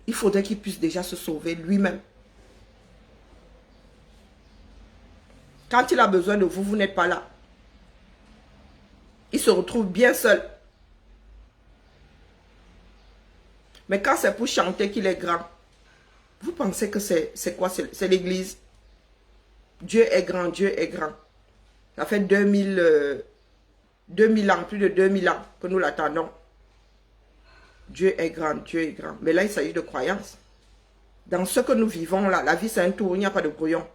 [SPEAKER 1] Il faudrait qu'il puisse déjà se sauver lui-même. Quand il a besoin de vous, vous n'êtes pas là. Il se retrouve bien seul. Mais quand c'est pour chanter qu'il est grand, vous pensez que c'est quoi? C'est l'église. Dieu est grand, Dieu est grand. Ça fait 2000 ans, plus de 2000 ans que nous l'attendons. Dieu est grand, Dieu est grand. Mais là, il s'agit de croyance. Dans ce que nous vivons là, la vie c'est un tour, il n'y a pas de brouillon.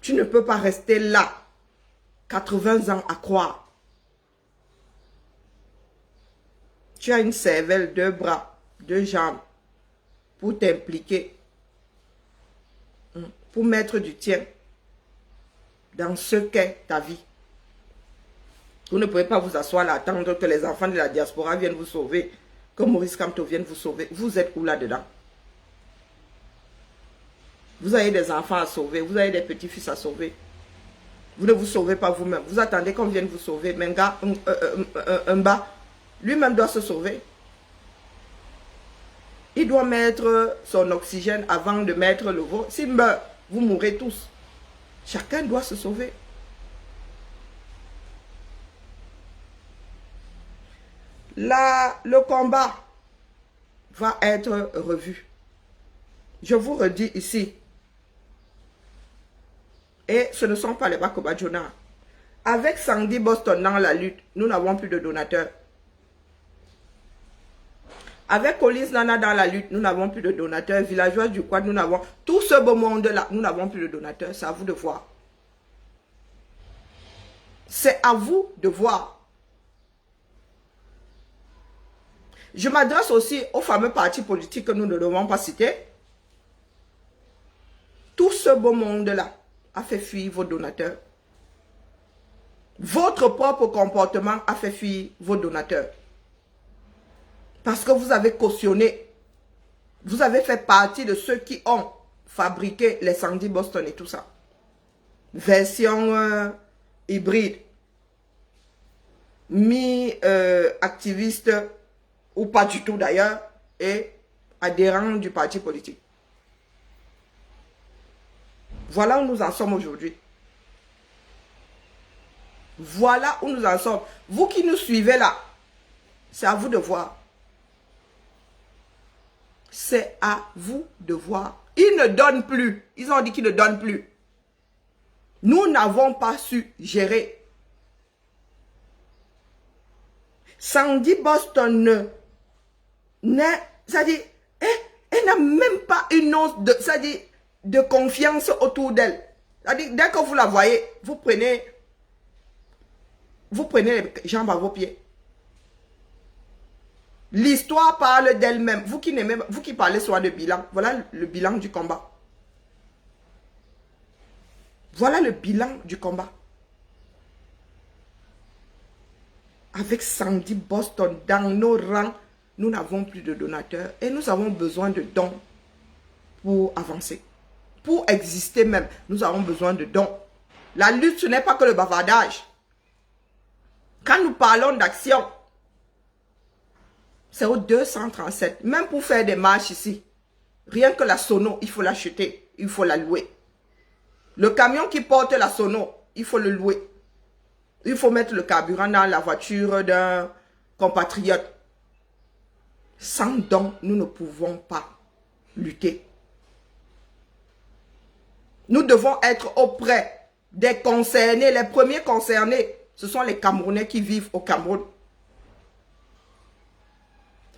[SPEAKER 1] Tu ne peux pas rester là, 80 ans à croire. Tu as une cervelle, 2 bras, 2 jambes pour t'impliquer, pour mettre du tien dans ce qu'est ta vie. Vous ne pouvez pas vous asseoir là, attendre que les enfants de la diaspora viennent vous sauver, que Maurice Kamto vienne vous sauver. Vous êtes où là-dedans? Vous avez des enfants à sauver, vous avez des petits-fils à sauver. Vous ne vous sauvez pas vous-même. Vous attendez qu'on vienne vous sauver. Mais un gars, un bas, lui-même doit se sauver. Il doit mettre son oxygène avant de mettre le vôtre. S'il meurt, vous mourrez tous. Chacun doit se sauver. Là, le combat va être revu. Je vous redis ici. Et ce ne sont pas les Bakobadjona. Avec Sandy Boston dans la lutte, nous n'avons plus de donateurs. Avec Collins Nana dans la lutte, nous n'avons plus de donateurs. Villageois du Quad, nous n'avons... Tout ce beau monde-là, nous n'avons plus de donateurs. C'est à vous de voir. C'est à vous de voir. Je m'adresse aussi aux fameux partis politiques que nous ne devons pas citer. Tout ce beau monde-là a fait fuir vos donateurs. Votre propre comportement a fait fuir vos donateurs. Parce que vous avez cautionné. Vous avez fait partie de ceux qui ont fabriqué les Sandy Boston et tout ça. Version hybride. Mi-activiste ou pas du tout d'ailleurs. Et adhérent du parti politique. Voilà où nous en sommes aujourd'hui. Voilà où nous en sommes. Vous qui nous suivez là, c'est à vous de voir. C'est à vous de voir. Ils ne donnent plus. Ils ont dit qu'ils ne donnent plus. Nous n'avons pas su gérer. Sandy Boston c'est-à-dire, elle n'a même pas une once de confiance autour d'elle. C'est-à-dire, dès que vous la voyez, vous prenez les jambes à vos pieds. L'histoire parle d'elle-même. Vous qui parlez soit de bilan, voilà le bilan du combat. Voilà le bilan du combat. Avec Sandy Boston dans nos rangs, nous n'avons plus de donateurs et nous avons besoin de dons pour avancer. Pour exister même, nous avons besoin de dons. La lutte, ce n'est pas que le bavardage. Quand nous parlons d'action, c'est au 237. Même pour faire des marches ici, rien que la sono, il faut l'acheter, il faut la louer. Le camion qui porte la sono, il faut le louer. Il faut mettre le carburant dans la voiture d'un compatriote. Sans dons, nous ne pouvons pas lutter. Nous devons être auprès des concernés. Les premiers concernés, ce sont les Camerounais qui vivent au Cameroun.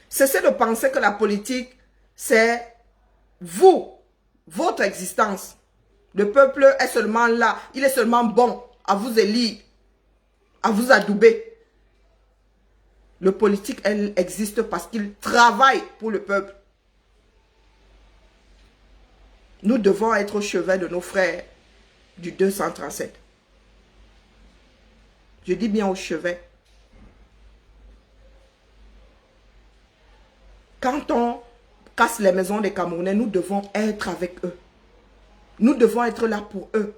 [SPEAKER 1] Cessez de penser que la politique, c'est vous, votre existence. Le peuple est seulement là. Il est seulement bon à vous élire, à vous adouber. Le politique, elle existe parce qu'il travaille pour le peuple. Nous devons être au chevet de nos frères du 237. Je dis bien au chevet. Quand on casse les maisons des Camerounais, nous devons être avec eux. Nous devons être là pour eux.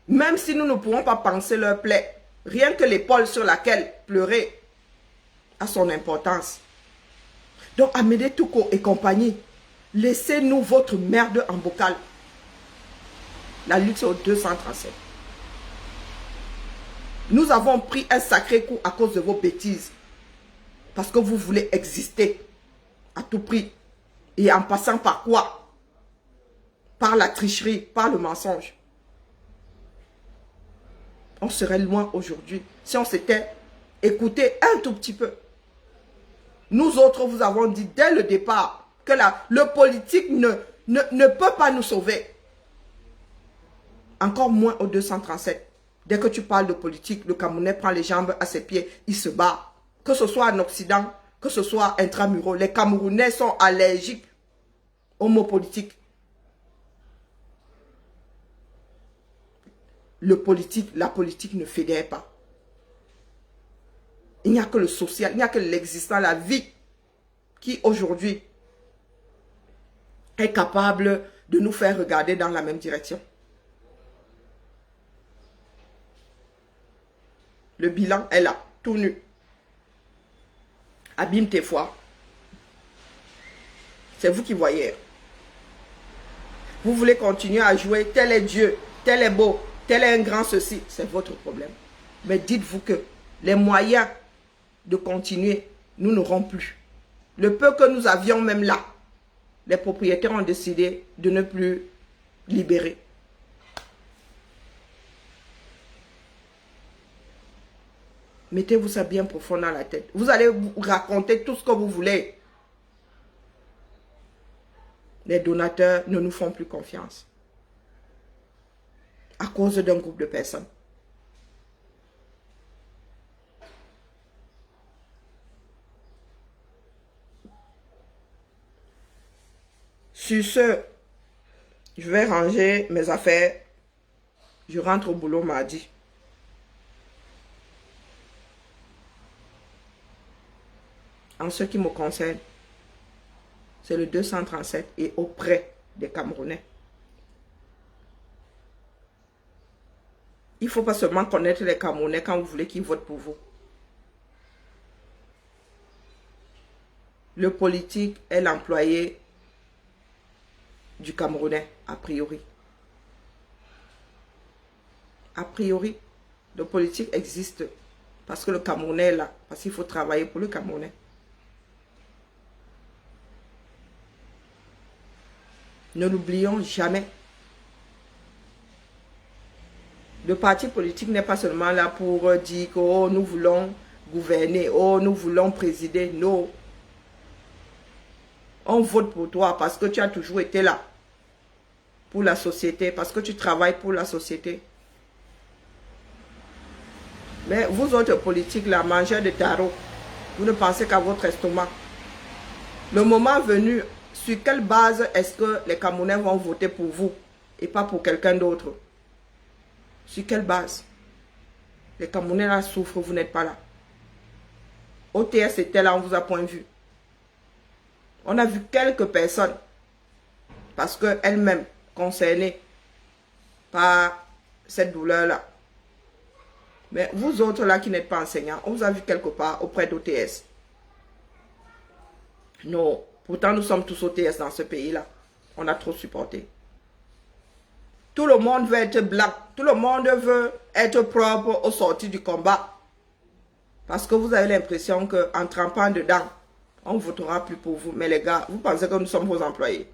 [SPEAKER 1] Même si nous ne pourrons pas penser leur plaie, rien que l'épaule sur laquelle pleurer a son importance. Donc, Amédée Touko et compagnie, laissez-nous votre merde en bocal. La lutte, c'est au 237. Nous avons pris un sacré coup à cause de vos bêtises. Parce que vous voulez exister à tout prix. Et en passant par quoi? Par la tricherie, par le mensonge. On serait loin aujourd'hui si on s'était écouté un tout petit peu. Nous autres, vous avons dit dès le départ que le politique ne peut pas nous sauver. Encore moins au 237. Dès que tu parles de politique, le Camerounais prend les jambes à ses pieds, il se bat. Que ce soit en Occident, que ce soit intramuros, les Camerounais sont allergiques aux mots politiques. La politique ne fédère pas. Il n'y a que le social, il n'y a que l'existant, la vie qui aujourd'hui est capable de nous faire regarder dans la même direction. Le bilan est là, tout nu. Abîme tes foi. C'est vous qui voyez. Vous voulez continuer à jouer, tel est Dieu, tel est beau, tel est un grand ceci, c'est votre problème. Mais dites-vous que les moyens de continuer, nous n'aurons plus. Le peu que nous avions même là, les propriétaires ont décidé de ne plus libérer. Mettez-vous ça bien profond dans la tête. Vous allez vous raconter tout ce que vous voulez. Les donateurs ne nous font plus confiance. À cause d'un groupe de personnes. Sur ce, je vais ranger mes affaires. Je rentre au boulot mardi. En ce qui me concerne, c'est le 237 et auprès des Camerounais. Il ne faut pas seulement connaître les Camerounais quand vous voulez qu'ils votent pour vous. Le politique est l'employé du Camerounais, a priori. A priori, le politique existe parce que le Camerounais est là, parce qu'il faut travailler pour le Camerounais. Ne l'oublions jamais. Le parti politique n'est pas seulement là pour dire que oh, nous voulons gouverner, oh, nous voulons présider. Non. On vote pour toi parce que tu as toujours été là pour la société, parce que tu travailles pour la société. Mais vous autres politiques, là, mangeurs de tarot, vous ne pensez qu'à votre estomac. Le moment venu, sur quelle base est-ce que les Camerounais vont voter pour vous et pas pour quelqu'un d'autre? Sur quelle base? Les Camerounais là souffrent, vous n'êtes pas là. OTS était là, on vous a point vu. On a vu quelques personnes, parce qu'elles-mêmes concernées par cette douleur-là. Mais vous autres là qui n'êtes pas enseignants, on vous a vu quelque part auprès d'OTS. Non, pourtant nous sommes tous OTS dans ce pays-là. On a trop supporté. Tout le monde veut être blanc. Tout le monde veut être propre au sorti du combat. Parce que vous avez l'impression qu'en trempant dedans, on ne votera plus pour vous. Mais les gars, vous pensez que nous sommes vos employés?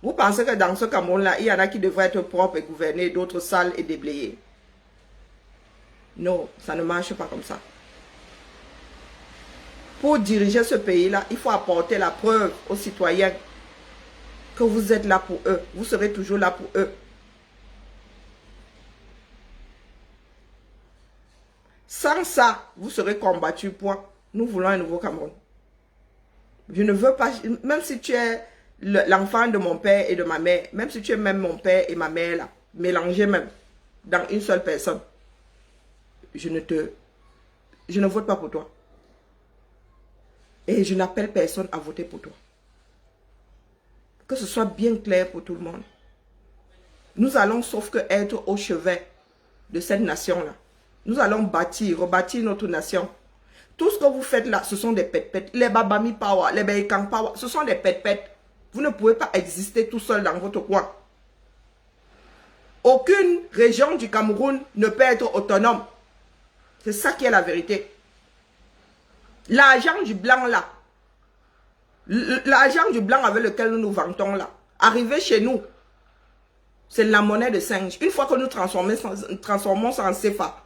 [SPEAKER 1] Vous pensez que dans ce Cameroun-là, il y en a qui devraient être propres et gouverner, d'autres sales et déblayés? Non, ça ne marche pas comme ça. Pour diriger ce pays-là, il faut apporter la preuve aux citoyens que vous êtes là pour eux. Vous serez toujours là pour eux. Sans ça, vous serez combattu, point. Nous voulons un nouveau Cameroun. Je ne veux pas, même si tu es l'enfant de mon père et de ma mère, même si tu es même mon père et ma mère, là, mélangés même, dans une seule personne, je ne vote pas pour toi. Et je n'appelle personne à voter pour toi. Que ce soit bien clair pour tout le monde. Nous allons sauf que être au chevet de cette nation-là. Nous allons rebâtir notre nation. Tout ce que vous faites là, ce sont des pètes-pètes. Les Babami Power, les Beikang Power, ce sont des pètes-pètes. Vous ne pouvez pas exister tout seul dans votre coin. Aucune région du Cameroun ne peut être autonome. C'est ça qui est la vérité. L'argent du blanc là, l'argent du blanc avec lequel nous nous vantons là, arrivé chez nous, c'est la monnaie de singe. Une fois que nous transformons ça en CFA,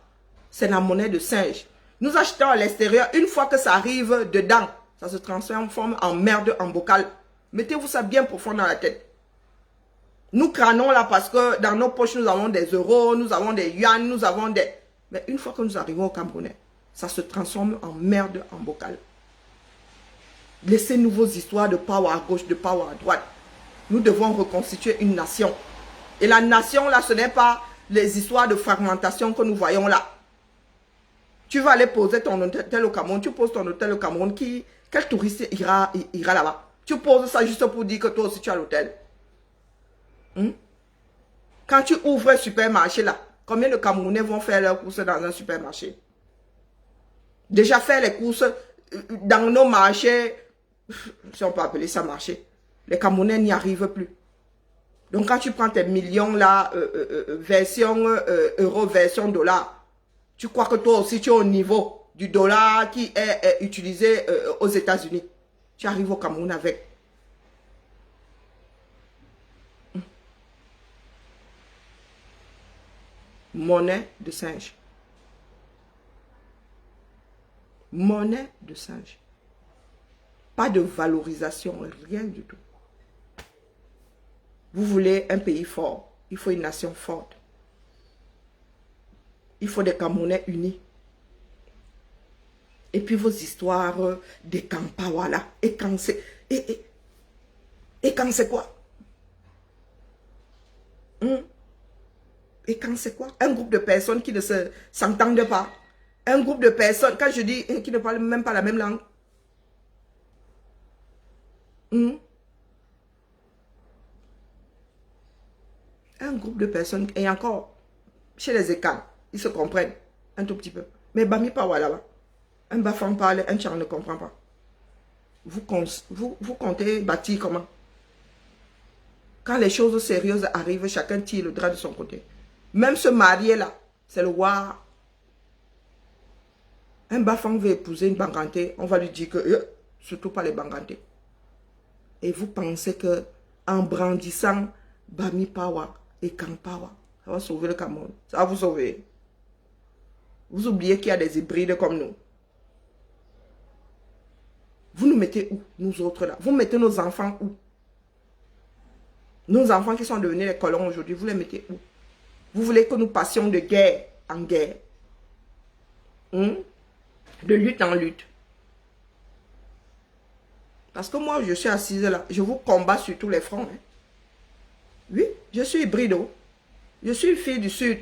[SPEAKER 1] c'est la monnaie de singe. Nous achetons à l'extérieur, une fois que ça arrive dedans, ça se transforme en merde, en bocal. Mettez-vous ça bien profond dans la tête. Nous crânons là parce que dans nos poches, nous avons des euros, nous avons des yuan, nous avons des... Mais une fois que nous arrivons au Camerounais, ça se transforme en merde, en bocal. Laissez-nous vos histoires de power à gauche, de power à droite. Nous devons reconstituer une nation. Et la nation là, ce n'est pas les histoires de fragmentation que nous voyons là. Tu vas aller poser ton hôtel au Cameroun, tu poses ton hôtel au Cameroun, quel touriste ira là-bas? Tu poses ça juste pour dire que toi aussi tu as l'hôtel. Quand tu ouvres un supermarché là, combien de Camerounais vont faire leurs courses dans un supermarché? Déjà faire les courses dans nos marchés, si on peut appeler ça marché, les Camerounais n'y arrivent plus. Donc quand tu prends tes millions là, version euro, version dollar, tu crois que toi aussi tu es au niveau du dollar qui est utilisé aux États-Unis. Tu arrives au Cameroun avec. Monnaie de singe. Monnaie de singe. Pas de valorisation, rien du tout. Vous voulez un pays fort, il faut une nation forte. Il faut des Camerounais unis. Et puis vos histoires des Kampawa là, et quand c'est... Et quand c'est quoi? Et quand c'est quoi? Un groupe de personnes qui ne s'entendent pas. Un groupe de personnes, quand je dis qui ne parlent même pas la même langue. Un groupe de personnes, et encore, chez les écans, ils se comprennent un tout petit peu. Mais Bami Pawa là-bas, un Bafang parle, un Tchang ne comprend pas. Vous comptez bâtir comment? Quand les choses sérieuses arrivent, chacun tire le drap de son côté. Même se marier là, c'est le roi. Un Bafang veut épouser une Banganté, on va lui dire que, surtout pas les Banganté. Et vous pensez que en brandissant Bami Pawa et Kampawa, ça va sauver le Cameroun. Ça va vous sauver. Vous oubliez qu'il y a des hybrides comme nous. Vous nous mettez où, nous autres là? Vous mettez nos enfants où? Nos enfants qui sont devenus les colons aujourd'hui, vous les mettez où? Vous voulez que nous passions de guerre en guerre? De lutte en lutte? Parce que moi, je suis assise là, je vous combats sur tous les fronts. Hein. Oui, je suis hybride. Je suis fille du Sud.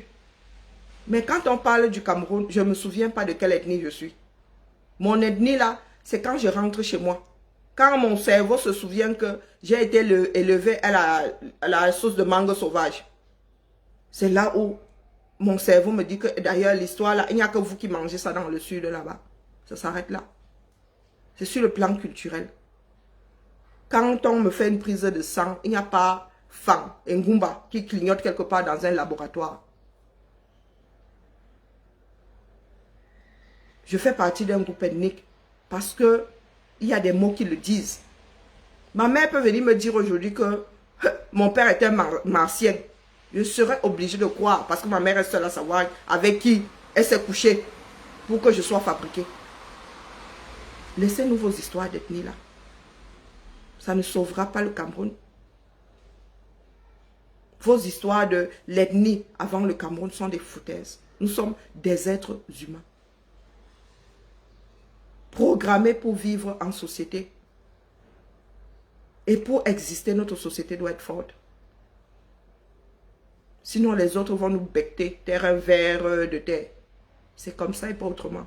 [SPEAKER 1] Mais quand on parle du Cameroun, je ne me souviens pas de quelle ethnie je suis. Mon ethnie là, c'est quand je rentre chez moi. Quand mon cerveau se souvient que j'ai été élevé à la sauce de mangue sauvage. C'est là où mon cerveau me dit que d'ailleurs l'histoire là, il n'y a que vous qui mangez ça dans le Sud là-bas. Ça s'arrête là. C'est sur le plan culturel. Quand on me fait une prise de sang, il n'y a pas Fang et Ngumba qui clignotent quelque part dans un laboratoire. Je fais partie d'un groupe ethnique parce que il y a des mots qui le disent. Ma mère peut venir me dire aujourd'hui que mon père était martien. Je serais obligée de croire parce que ma mère est seule à savoir avec qui elle s'est couchée pour que je sois fabriquée. Laissez-nous vos histoires d'ethnie là. Ça ne sauvera pas le Cameroun. Vos histoires de l'ethnie avant le Cameroun sont des foutaises. Nous sommes des êtres humains. Programmés pour vivre en société. Et pour exister, notre société doit être forte. Sinon, les autres vont nous becter, terre un verre de terre. C'est comme ça et pas autrement.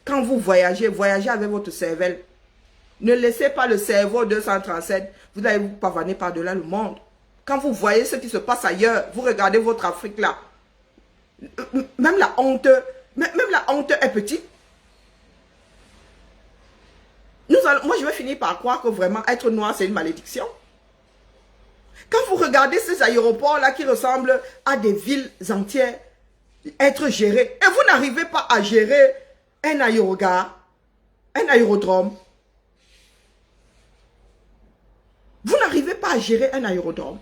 [SPEAKER 1] Quand vous voyagez, voyagez avec votre cervelle. Ne laissez pas le cerveau 237. Vous allez vous pavaner par-delà le monde. Quand vous voyez ce qui se passe ailleurs, vous regardez votre Afrique là. Même la honte est petite. Moi, je vais finir par croire que vraiment être noir, c'est une malédiction. Quand vous regardez ces aéroports-là qui ressemblent à des villes entières, être gérés, et vous n'arrivez pas à gérer un aérogare, un aérodrome. Vous n'arrivez pas à gérer un aérodrome.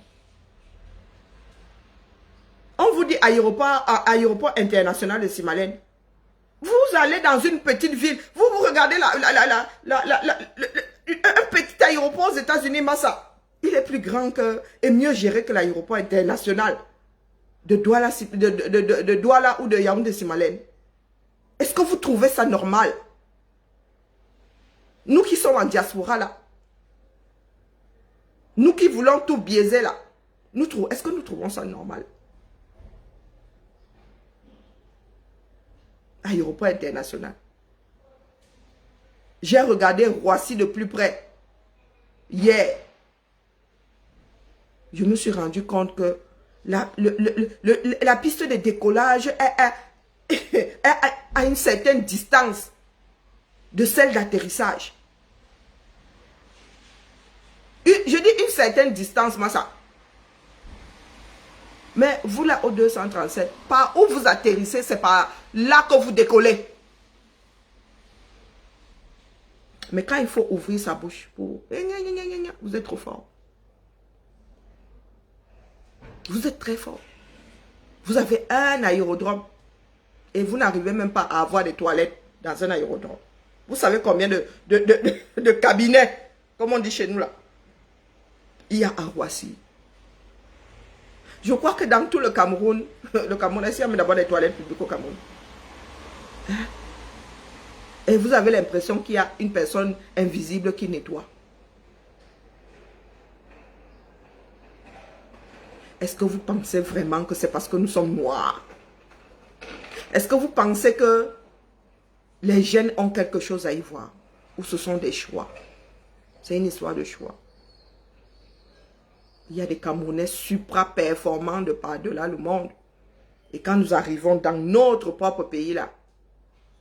[SPEAKER 1] On vous dit aéroport international de Simalène. Vous allez dans une petite ville, vous regardez un petit aéroport aux États-Unis, Massa. Il est plus grand et mieux géré que l'aéroport international de Douala, ou de Yaoundé Simalène. Est-ce que vous trouvez ça normal? Nous qui sommes en diaspora là, nous qui voulons tout biaiser là, est-ce que nous trouvons ça normal? Aéroport international. J'ai regardé Roissy de plus près. Hier, je me suis rendu compte que la piste de décollage est à une certaine distance de celle d'atterrissage. Je dis une certaine distance, Massa. Mais vous là au 237, par où vous atterrissez, c'est par là que vous décollez. Mais quand il faut ouvrir sa bouche pour... Vous êtes trop fort. Vous êtes très fort. Vous avez un aérodrome et vous n'arrivez même pas à avoir des toilettes dans un aérodrome. Vous savez combien de cabinets, comme on dit chez nous là, il y a à Roissy. Je crois que dans tout le Cameroun, est-ce qu'il y a d'abord des toilettes publiques au Cameroun? Et vous avez l'impression qu'il y a une personne invisible qui nettoie. Est-ce que vous pensez vraiment que c'est parce que nous sommes noirs? Est-ce que vous pensez que les jeunes ont quelque chose à y voir? Ou ce sont des choix? C'est une histoire de choix. Il y a des Camerounais supra-performants de par-delà le monde. Et quand nous arrivons dans notre propre pays là,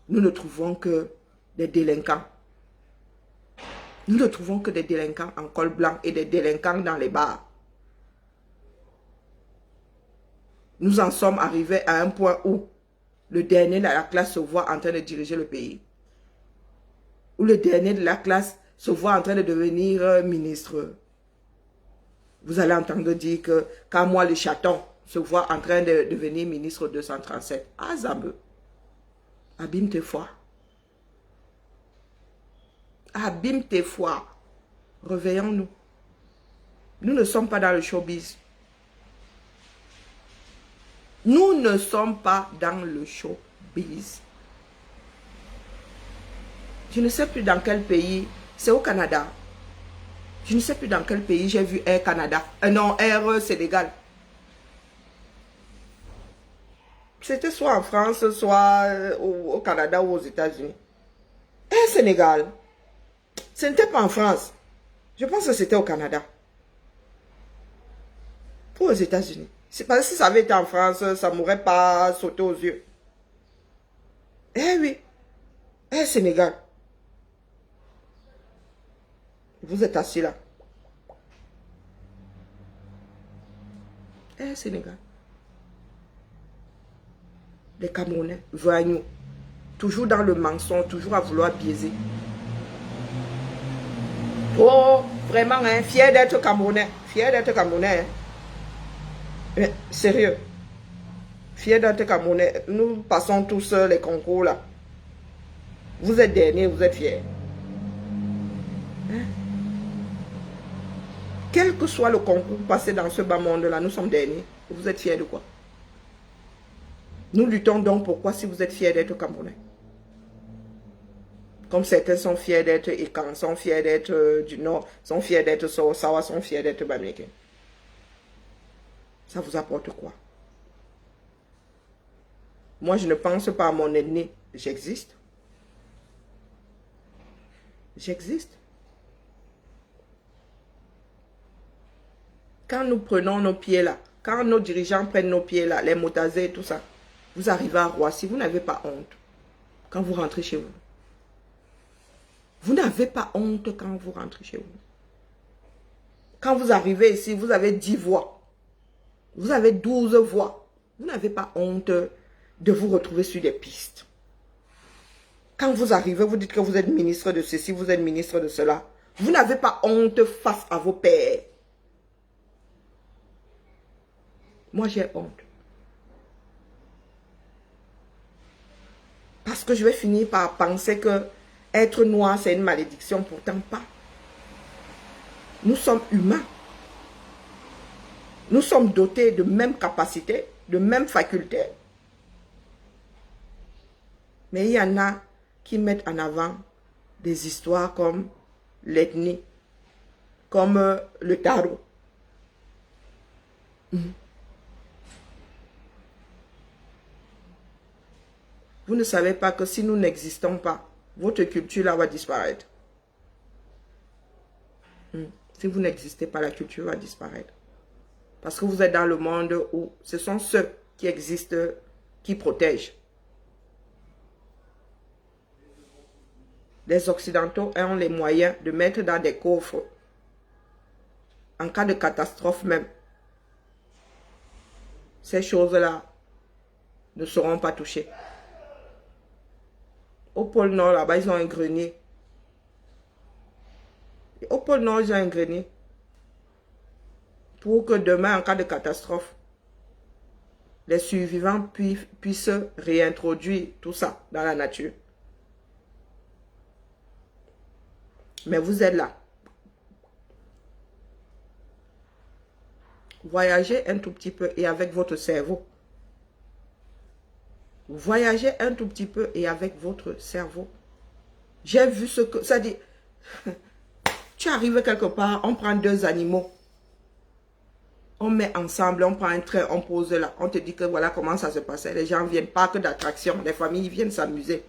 [SPEAKER 1] nous ne trouvons que des délinquants. Nous ne trouvons que des délinquants en col blanc et des délinquants dans les bars. Nous en sommes arrivés à un point où le dernier de la classe se voit en train de diriger le pays. Où le dernier de la classe se voit en train de devenir ministre. Vous allez entendre dire que quand moi le chaton se voit en train de devenir ministre 237. Ah Zambe, abîme tes foi. Abîme tes foi. Réveillons-nous. Nous ne sommes pas dans le showbiz. Nous ne sommes pas dans le showbiz. Je ne sais plus dans quel pays. C'est au Canada. Je ne sais plus dans quel pays j'ai vu Air Canada. Non, Air Sénégal. C'était soit en France, soit au Canada ou aux États-Unis. Air Sénégal. Ce n'était pas en France. Je pense que c'était au Canada. Ou aux États-Unis. C'est parce que si ça avait été en France, ça ne m'aurait pas sauté aux yeux. Eh oui. Air Sénégal. Vous êtes assis là. Sénégal. Les Camerounais, voyons, toujours dans le mensonge, toujours à vouloir biaiser. Oh, vraiment, hein, fier d'être Camerounais. Fier d'être Camerounais. Hein. Mais, sérieux. Fier d'être Camerounais. Nous passons tous les concours là. Vous êtes dernier, vous êtes fiers. Hein? Quel que soit le concours passé dans ce bas monde-là, nous sommes derniers. Vous êtes fiers de quoi? Nous luttons donc pourquoi si vous êtes fiers d'être Camerounais. Comme certains sont fiers d'être Ekan, sont fiers d'être du Nord, sont fiers d'être Sawa, sont fiers d'être Bamileke. Ça vous apporte quoi? Moi, je ne pense pas à mon ennemi. J'existe. J'existe. Quand nous prenons nos pieds là, quand nos dirigeants prennent nos pieds là, les motasés et tout ça, vous arrivez à Roissy, vous n'avez pas honte quand vous rentrez chez vous. Vous n'avez pas honte quand vous rentrez chez vous. Quand vous arrivez ici, vous avez 10 voix. Vous avez 12 voix. Vous n'avez pas honte de vous retrouver sur des pistes. Quand vous arrivez, vous dites que vous êtes ministre de ceci, vous êtes ministre de cela. Vous n'avez pas honte face à vos pairs. Moi, j'ai honte. Parce que je vais finir par penser que être noir, c'est une malédiction. Pourtant pas. Nous sommes humains. Nous sommes dotés de mêmes capacités, de mêmes facultés. Mais il y en a qui mettent en avant des histoires comme l'ethnie, comme le tarot. Vous ne savez pas que si nous n'existons pas, votre culture là va disparaître. Si vous n'existez pas, la culture va disparaître. Parce que vous êtes dans le monde où ce sont ceux qui existent qui protègent. Les Occidentaux ont les moyens de mettre dans des coffres, en cas de catastrophe même, ces choses-là ne seront pas touchées. Au pôle Nord, là-bas, ils ont un grenier. Et au pôle Nord, ils ont un grenier. Pour que demain, en cas de catastrophe, les survivants puissent réintroduire tout ça dans la nature. Mais vous êtes là. Voyagez un tout petit peu et avec votre cerveau. Voyagez un tout petit peu et avec votre cerveau. J'ai vu ce que... Ça dit... Tu arrives quelque part, on prend 2 animaux. On met ensemble, on prend un train, on pose là. On te dit que voilà comment ça se passait. Les gens viennent, pas que d'attraction. Les familles viennent s'amuser.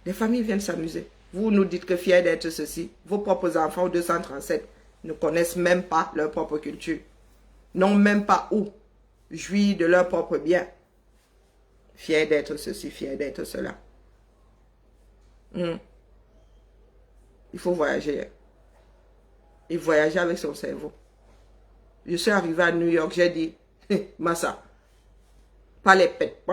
[SPEAKER 1] Les familles viennent s'amuser. Vous nous dites que fiers d'être ceci. Vos propres enfants au 237 ne connaissent même pas leur propre culture. N'ont même pas où jouir de leur propre bien. Fiers d'être ceci, fiers d'être cela. Il faut voyager. Et voyager avec son cerveau. Je suis arrivé à New York, j'ai dit, Massa, pas les pètes.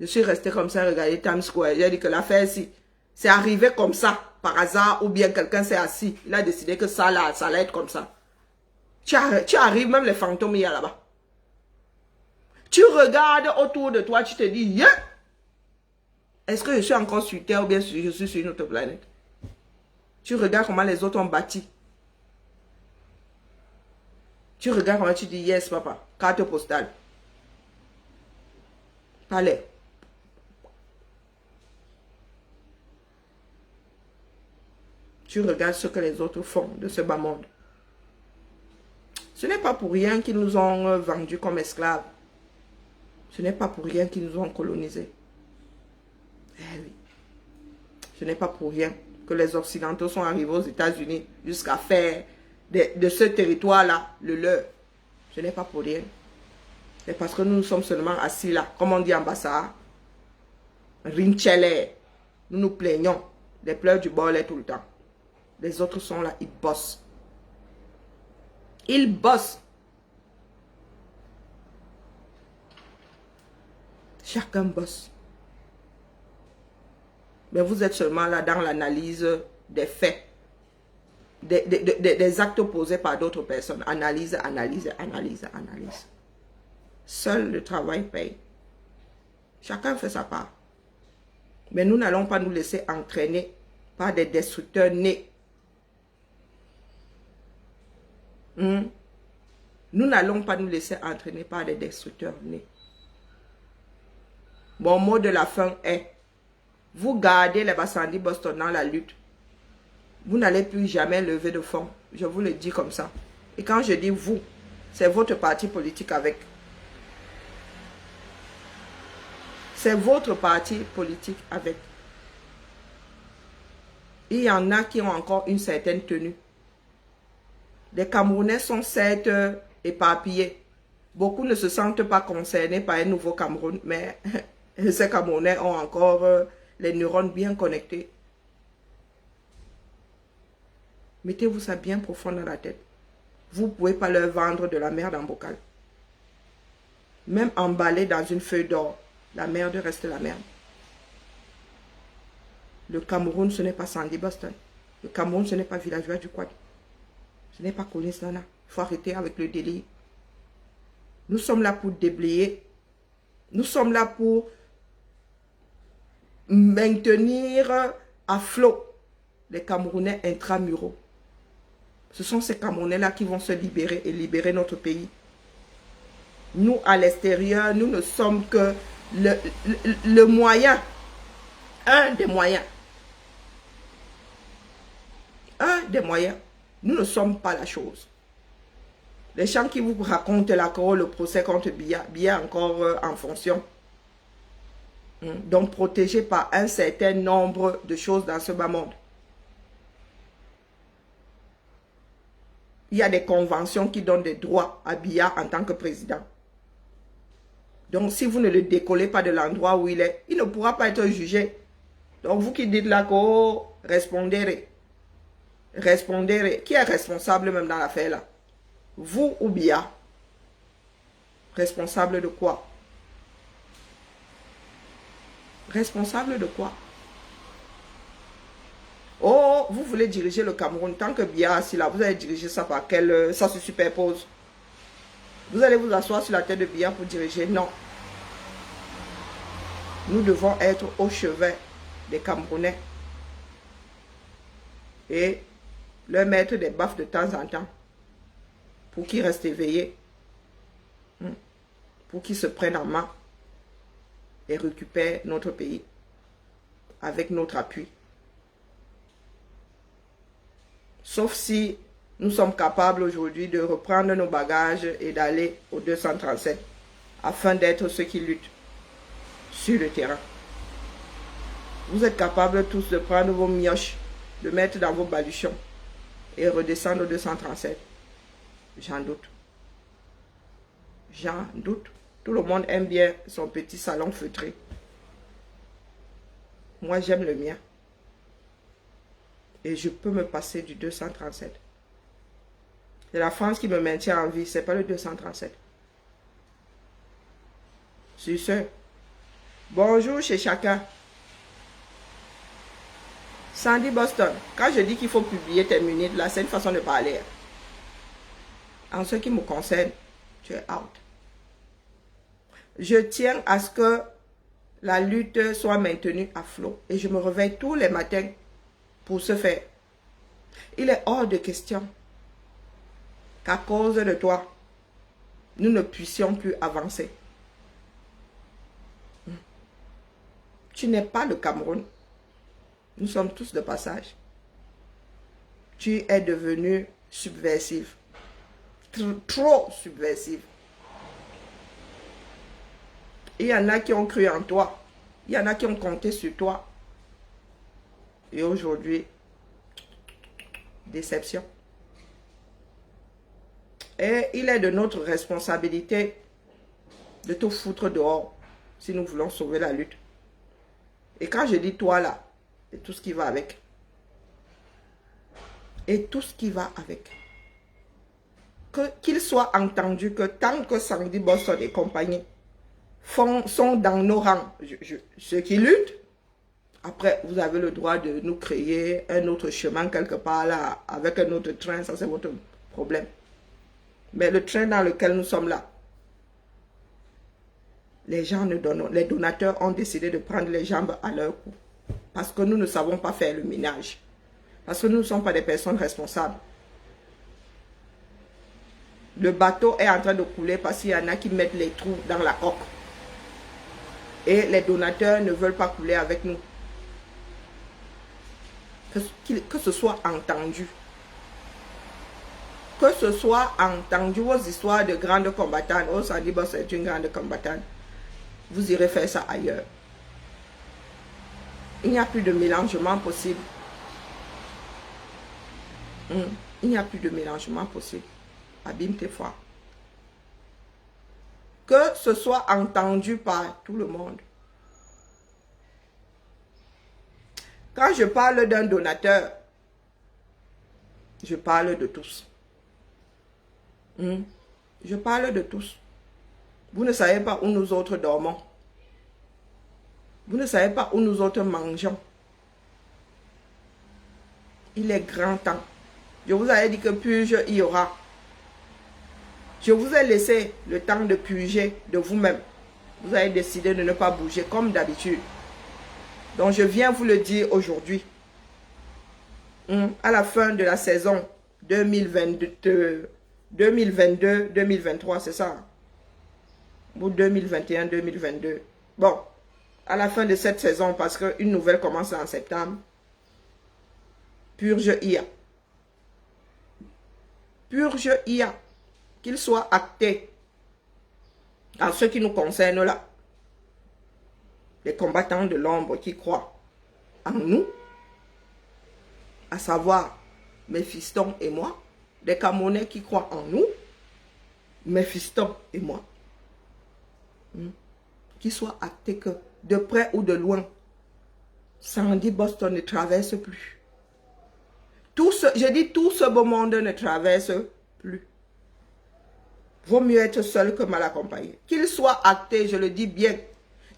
[SPEAKER 1] Je suis resté comme ça, regarder Times Square. J'ai dit que l'affaire ici, c'est arrivé comme ça, par hasard, ou bien quelqu'un s'est assis. Il a décidé que ça là, ça allait être comme ça. Tu arrives, même les fantômes, il y a là-bas. Tu regardes autour de toi, tu te dis, yeah! Est-ce que je suis encore sur Terre ou bien je suis sur une autre planète? Tu regardes comment les autres ont bâti. Tu regardes comment tu dis, yes, papa, carte postale. Palais. Tu regardes ce que les autres font de ce bas monde. Ce n'est pas pour rien qu'ils nous ont vendus comme esclaves. Ce n'est pas pour rien qu'ils nous ont colonisés. Eh oui. Ce n'est pas pour rien que les Occidentaux sont arrivés aux États-Unis jusqu'à faire de ce territoire-là le leur. Ce n'est pas pour rien. C'est parce que nous sommes seulement assis là, comme on dit en Bassa. Rinchele. Nous nous plaignons des pleurs du bollet tout le temps. Les autres sont là, ils bossent. Ils bossent. Chacun bosse. Mais vous êtes seulement là dans l'analyse des faits. Des actes posés par d'autres personnes. Analyse, analyse, analyse, analyse. Seul le travail paye. Chacun fait sa part. Mais nous n'allons pas nous laisser entraîner par des destructeurs nés. Nous n'allons pas nous laisser entraîner par des destructeurs nés. Mon mot de la fin est, vous gardez les Bassandi Boston dans la lutte. Vous n'allez plus jamais lever de fonds. Je vous le dis comme ça. Et quand je dis vous, c'est votre parti politique avec. C'est votre parti politique avec. Il y en a qui ont encore une certaine tenue. Les Camerounais sont certes éparpillés. Beaucoup ne se sentent pas concernés par un nouveau Cameroun, mais ces Camerounais ont encore les neurones bien connectés. Mettez-vous ça bien profond dans la tête. Vous ne pouvez pas leur vendre de la merde en bocal. Même emballée dans une feuille d'or, la merde reste la merde. Le Cameroun, ce n'est pas Sandy Boston. Le Cameroun, ce n'est pas Villageois du Quad. Ce n'est pas Colis Nana. Il faut arrêter avec le délire. Nous sommes là pour déblayer. Nous sommes là pour maintenir à flot les Camerounais intramuraux. Ce sont ces Camerounais-là qui vont se libérer et libérer notre pays. Nous, à l'extérieur, nous ne sommes que le moyen. Un des moyens. Un des moyens. Nous ne sommes pas la chose. Les gens qui vous racontent là que le procès contre Biya, Biya encore en fonction. Donc protégé par un certain nombre de choses dans ce bas monde. Il y a des conventions qui donnent des droits à Biya en tant que président. Donc si vous ne le décollez pas de l'endroit où il est, il ne pourra pas être jugé. Donc vous qui dites là que oh, répondez. Répondez. Qui est responsable même dans l'affaire là? Vous ou Biya? Responsable de quoi? Responsable de quoi? Oh, vous voulez diriger le Cameroun. Tant que Biya assis là, vous allez diriger ça par quel... ça se superpose. Vous allez vous asseoir sur la tête de Biya pour diriger. Non. Nous devons être au chevet des Camerounais. Et leur mettre des baffes de temps en temps. Pour qu'ils restent éveillés. Pour qu'ils se prennent en main. Et récupèrent notre pays. Avec notre appui. Sauf si nous sommes capables aujourd'hui de reprendre nos bagages et d'aller au 237 afin d'être ceux qui luttent sur le terrain. Vous êtes capables tous de prendre vos mioches, de mettre dans vos baluchons et redescendre au 237. J'en doute. J'en doute. Tout le monde aime bien son petit salon feutré. Moi, j'aime le mien. Et je peux me passer du 237. C'est la France qui me maintient en vie, ce n'est pas le 237. Sur ce, bonjour chez chacun. Sandy Boston, quand je dis qu'il faut publier tes minutes, là, c'est une façon de parler. En ce qui me concerne, tu es out. Je tiens à ce que la lutte soit maintenue à flot. Et je me réveille tous les matins pour ce faire. Il est hors de question qu'à cause de toi, nous ne puissions plus avancer. Tu n'es pas le Cameroun. Nous sommes tous de passage. Tu es devenu subversif. Trop subversif. Il y en a qui ont cru en toi. Il y en a qui ont compté sur toi. Et aujourd'hui, déception. Et il est de notre responsabilité de tout foutre dehors si nous voulons sauver la lutte. Et quand je dis toi là, c'est tout ce qui va avec. Et tout ce qui va avec. Qu'il soit entendu que tant que Sandy Boston et compagnie sont dans nos rangs, ceux qui luttent, après vous avez le droit de nous créer un autre chemin quelque part là, avec un autre train, ça c'est votre problème. Mais le train dans lequel nous sommes là, les gens ne donnent, les donateurs ont décidé de prendre les jambes à leur cou. Parce que nous ne savons pas faire le ménage. Parce que nous ne sommes pas des personnes responsables. Le bateau est en train de couler parce qu'il y en a qui mettent les trous dans la coque. Et les donateurs ne veulent pas couler avec nous. Que ce soit entendu. Que ce soit entendu vos histoires de grandes combattantes. Oh, Sandy Boston est une grande combattante. Vous irez faire ça ailleurs. Il n'y a plus de mélangement possible. Il n'y a plus de mélangement possible. Abîme tes foi. Que ce soit entendu par tout le monde. Quand je parle d'un donateur, je parle de tous. Je parle de tous. Vous ne savez pas où nous autres dormons. Vous ne savez pas où nous autres mangeons. Il est grand temps. Je vous avais dit que purge il y aura. Je vous ai laissé le temps de purger de vous-même. Vous avez décidé de ne pas bouger comme d'habitude. Donc je viens vous le dire aujourd'hui. À la fin de la saison 2022-2023, c'est ça? Ou 2021-2022. Bon, à la fin de cette saison, parce qu'une nouvelle commence en septembre, purge IA. Purge IA. Qu'il soit acté en ce qui nous concerne là. Les combattants de l'ombre qui croient en nous, à savoir mes fistons et moi, des Camerounais qui croient en nous, mes fistons et moi, qu'il soit acté que de près ou de loin, Sandy Boston ne traverse plus. Je dis tout ce beau monde ne traverse plus. Vaut mieux être seul que mal accompagné. Qu'il soit acté, je le dis bien.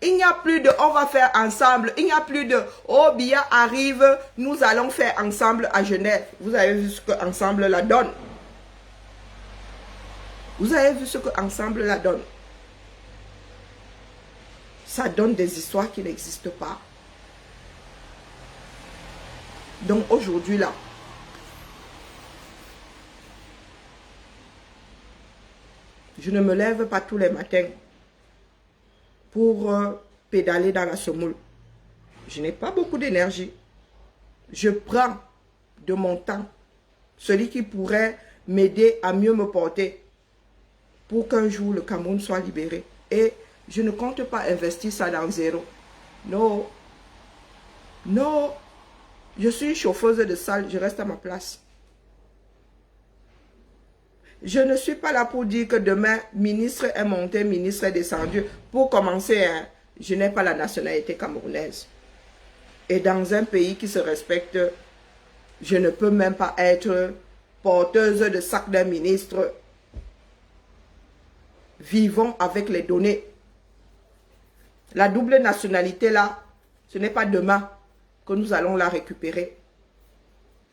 [SPEAKER 1] Il n'y a plus de on va faire ensemble. Il n'y a plus de oh Biya arrive, nous allons faire ensemble à Genève. Vous avez vu ce que ensemble la donne. Vous avez vu ce que ensemble la donne. Ça donne des histoires qui n'existent pas. Donc aujourd'hui là, je ne me lève pas tous les matins pour pédaler dans la semoule. Je n'ai pas beaucoup d'énergie. Je prends de mon temps Celui qui pourrait m'aider à mieux me porter pour qu'un jour le Cameroun soit libéré. Et je ne compte pas investir ça dans zéro. Non. Non. Je suis chauffeuse de salle, je reste à ma place. Je ne suis pas là pour dire que demain, ministre est monté, ministre est descendu. Pour commencer, hein, je n'ai pas la nationalité camerounaise. Et dans un pays qui se respecte, je ne peux même pas être porteuse de sac d'un ministre. Vivons avec les données. La double nationalité là, ce n'est pas demain que nous allons la récupérer.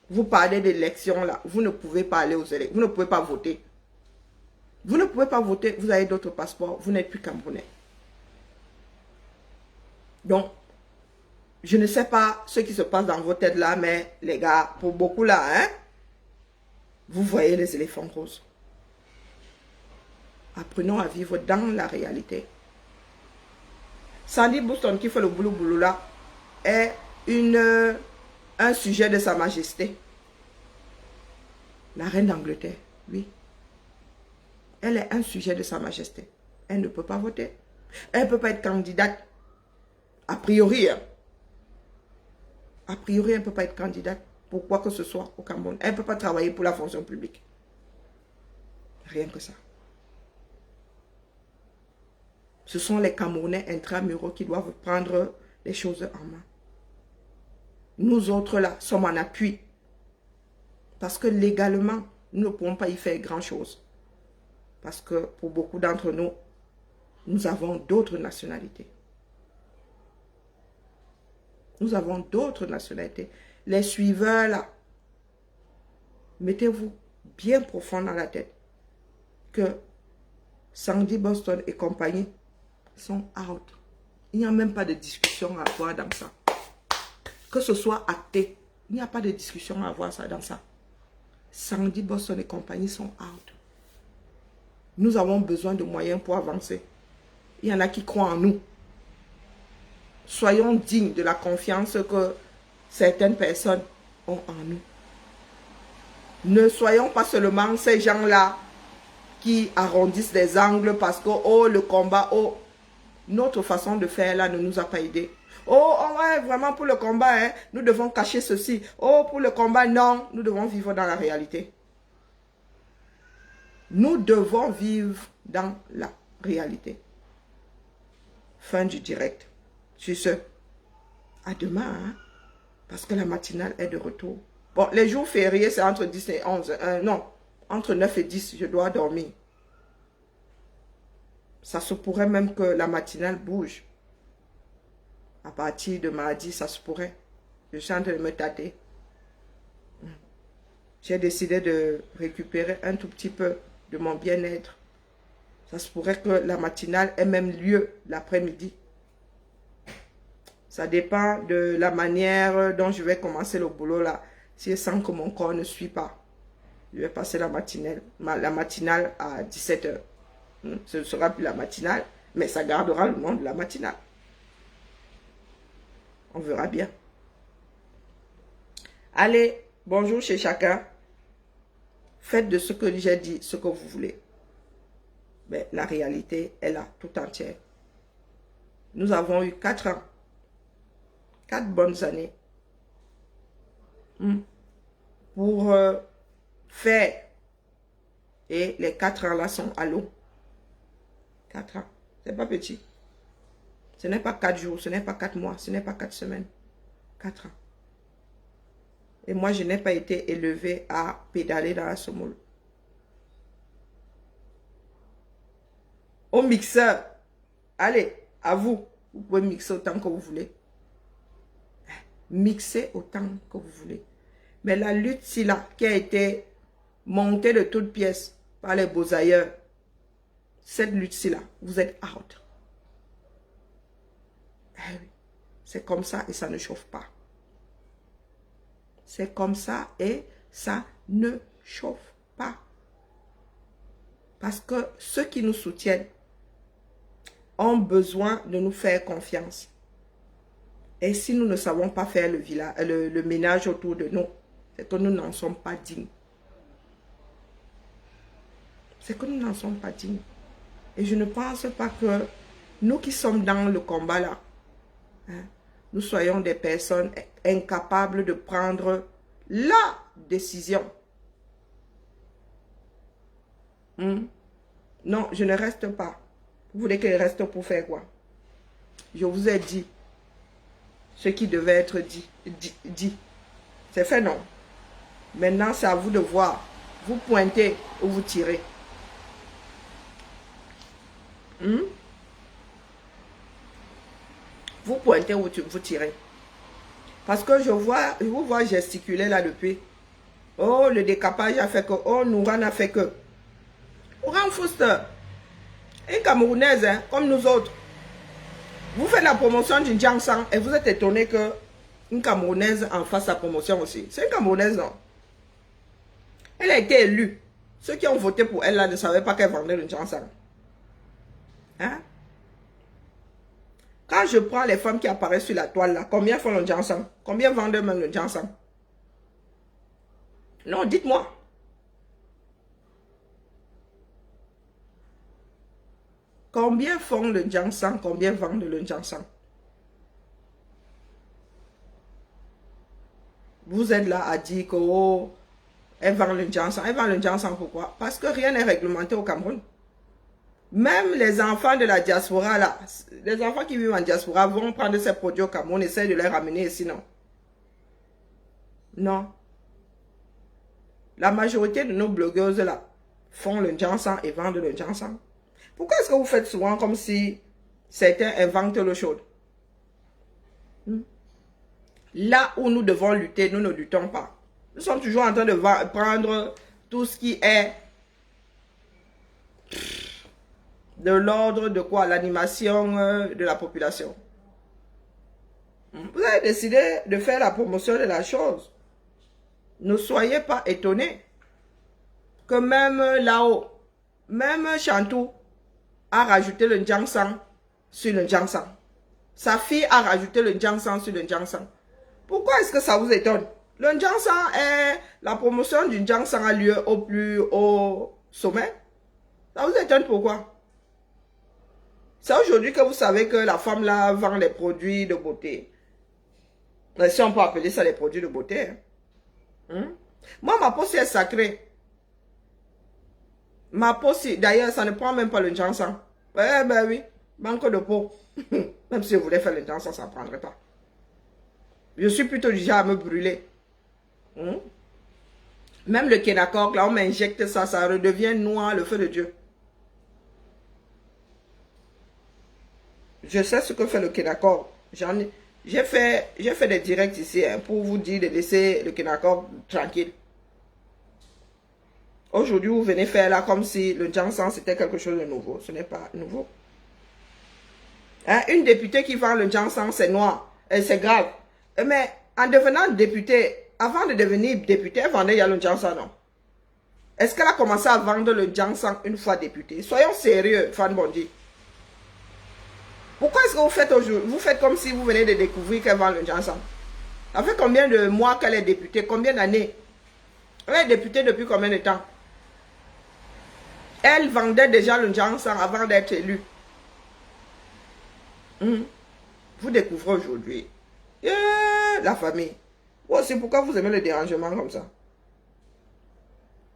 [SPEAKER 1] Vous parlez d'élections là, vous ne pouvez pas aller aux élections, vous ne pouvez pas voter. Vous ne pouvez pas voter, vous avez d'autres passeports, vous n'êtes plus camerounais. Donc, je ne sais pas ce qui se passe dans vos têtes là, mais les gars, pour beaucoup là, hein, vous voyez les éléphants roses. Apprenons à vivre dans la réalité. Sandy Boston qui fait le boulot là est un sujet de Sa Majesté. La reine d'Angleterre, oui. Elle est un sujet de Sa Majesté. Elle ne peut pas voter. Elle ne peut pas être candidate. A priori, hein. A priori, elle ne peut pas être candidate pour quoi que ce soit au Cameroun. Elle ne peut pas travailler pour la fonction publique. Rien que ça. Ce sont les Camerounais intramuraux qui doivent prendre les choses en main. Nous autres là sommes en appui. Parce que légalement, nous ne pouvons pas y faire grand-chose. Parce que pour beaucoup d'entre nous, nous avons d'autres nationalités. Nous avons d'autres nationalités. Les suiveurs là, mettez-vous bien profond dans la tête que Sandy Boston et compagnie sont out. Il n'y a même pas de discussion à avoir dans ça. Que ce soit acté, il n'y a pas de discussion à avoir ça dans ça. Sandy Boston et compagnie sont out. Nous avons besoin de moyens pour avancer. Il y en a qui croient en nous. Soyons dignes de la confiance que certaines personnes ont en nous. Ne soyons pas seulement ces gens-là qui arrondissent les angles parce que, oh, le combat, oh, notre façon de faire là ne nous a pas aidés. Oh, ouais, vraiment pour le combat, hein, nous devons cacher ceci. Oh, pour le combat, non, nous devons vivre dans la réalité. Nous devons vivre dans la réalité. Fin du direct. Sur ce, à demain, hein, parce que la matinale est de retour. Bon, les jours fériés, c'est entre 10 et 11. Non, entre 9 et 10, je dois dormir. Ça se pourrait même que la matinale bouge. À partir de mardi, ça se pourrait. Je suis en train de me tâter. J'ai décidé de récupérer un tout petit peu de mon bien-être. Ça se pourrait que la matinale ait même lieu l'après-midi. Ça dépend de la manière dont je vais commencer le boulot là. Si je sens que mon corps ne suit pas, je vais passer la matinale à 17 h. Ce ne sera plus la matinale, mais ça gardera le nom de la matinale. On verra bien. Allez, bonjour chez chacun. Faites de ce que j'ai dit ce que vous voulez. Mais la réalité est là, tout entière. Nous avons eu 4 ans. 4 bonnes années. Pour faire. Et les 4 ans là sont à l'eau. 4 ans. C'est pas petit. Ce n'est pas 4 jours, ce n'est pas 4 mois, ce n'est pas 4 semaines. 4 ans. Et moi, je n'ai pas été élevé à pédaler dans la semoule. Au mixeur, allez, à vous. Vous pouvez mixer autant que vous voulez. Mixez autant que vous voulez. Mais la lutte, si là, qui a été montée de toutes pièces par les beaux ailleurs, cette lutte-ci là, vous êtes out. Eh oui, c'est comme ça et ça ne chauffe pas. C'est comme ça et ça ne chauffe pas. Parce que ceux qui nous soutiennent ont besoin de nous faire confiance. Et si nous ne savons pas faire le ménage autour de nous, c'est que nous n'en sommes pas dignes. C'est que nous n'en sommes pas dignes. Et je ne pense pas que nous qui sommes dans le combat là, hein, nous soyons des personnes incapables de prendre la décision. Non, je ne reste pas. Vous voulez qu'elle reste pour faire quoi? Je vous ai dit ce qui devait être dit. C'est fait, non? Maintenant, c'est à vous de voir. Vous pointez ou vous tirez. Vous pointez ou vous tirez. Parce que je vous vois gesticuler là depuis. Oh, le décapage a fait que. Oh, Nouran a fait que. Nouran Foster, une Camerounaise, hein, comme nous autres. Vous faites la promotion d'une Jiangshan et vous êtes étonné que une Camerounaise en fasse la promotion aussi. C'est une Camerounaise, non? Elle a été élue. Ceux qui ont voté pour elle là ne savaient pas qu'elle vendait le Jiangshan. Hein? Quand je prends les femmes qui apparaissent sur la toile là, combien font le Jiangshan? Combien vendent même le Jiangshan? Non, dites-moi. Combien font le Jiangshan? Combien vendent le Jiangshan? Vous êtes là à dire que oh, elle vend le Jiangshan. Elle vend le Jiangshan pourquoi? Parce que rien n'est réglementé au Cameroun. Même les enfants de la diaspora là, les enfants qui vivent en diaspora vont prendre ces produits au Cameroun et essayer de les ramener ici, non? Non. La majorité de nos blogueuses là font le Jiangshan et vendent le Jiangshan. Pourquoi est-ce que vous faites souvent comme si certains inventent l'eau chaude? Là où nous devons lutter, nous ne luttons pas. Nous sommes toujours en train de prendre tout ce qui est de l'ordre de quoi? L'animation de la population. Vous avez décidé de faire la promotion de la chose. Ne soyez pas étonnés que même là-haut, même Chantou a rajouté le Jiangshan sur le Jiangshan. Sa fille a rajouté le Jiangshan sur le Jiangshan. Pourquoi est-ce que ça vous étonne? Le Jiangshan est... La promotion du Jiangshan a lieu au plus haut sommet. Ça vous étonne pourquoi? C'est aujourd'hui que vous savez que la femme là vend les produits de beauté. Si on peut appeler ça les produits de beauté. Moi, ma peau, c'est sacrée. Ma peau, d'ailleurs, ça ne prend même pas le Jiangshan. Eh ben oui, manque de peau. Même si je voulais faire le Jiangshan, ça ne prendrait pas. Je suis plutôt du genre à me brûler. Même le Kenakok, là, on m'injecte ça, ça redevient noir, le feu de Dieu. Je sais ce que fait le Kenakok. J'ai fait des directs ici hein, pour vous dire de laisser le Kenakok tranquille. Aujourd'hui, vous venez faire là comme si le Jiangshan c'était quelque chose de nouveau. Ce n'est pas nouveau. Hein, une députée qui vend le Jiangshan, c'est noir. C'est grave. Mais en devenant députée, avant de devenir députée, elle vendait le Jiangshan, non? Est-ce qu'elle a commencé à vendre le Jiangshan une fois députée? Soyons sérieux, Fan Bondi. Pourquoi est-ce que vous faites aujourd'hui? Vous faites comme si vous venez de découvrir qu'elle vend le Jiangshan. Ça fait combien de mois qu'elle est députée? Combien d'années? Elle est députée depuis combien de temps? Elle vendait déjà le Jiangshan avant d'être élue. Vous découvrez aujourd'hui. La famille. C'est pourquoi vous aimez le dérangement comme ça?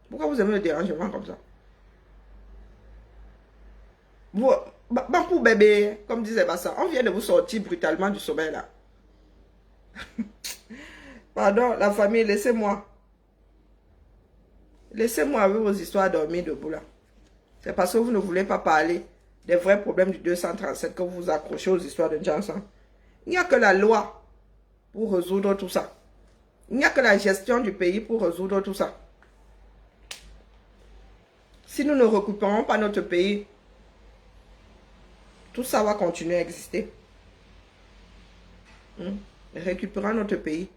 [SPEAKER 1] Pourquoi vous aimez le dérangement comme ça? Vous, pour bébé, comme disait Bassa, on vient de vous sortir brutalement du sommeil là. Pardon, la famille, laissez-moi. Laissez-moi avec vos histoires dormir debout là. C'est parce que vous ne voulez pas parler des vrais problèmes du 237 que vous vous accrochez aux histoires de Jiangshan. Il n'y a que la loi pour résoudre tout ça. Il n'y a que la gestion du pays pour résoudre tout ça. Si nous ne récupérons pas notre pays, tout ça va continuer à exister. Récupérons notre pays.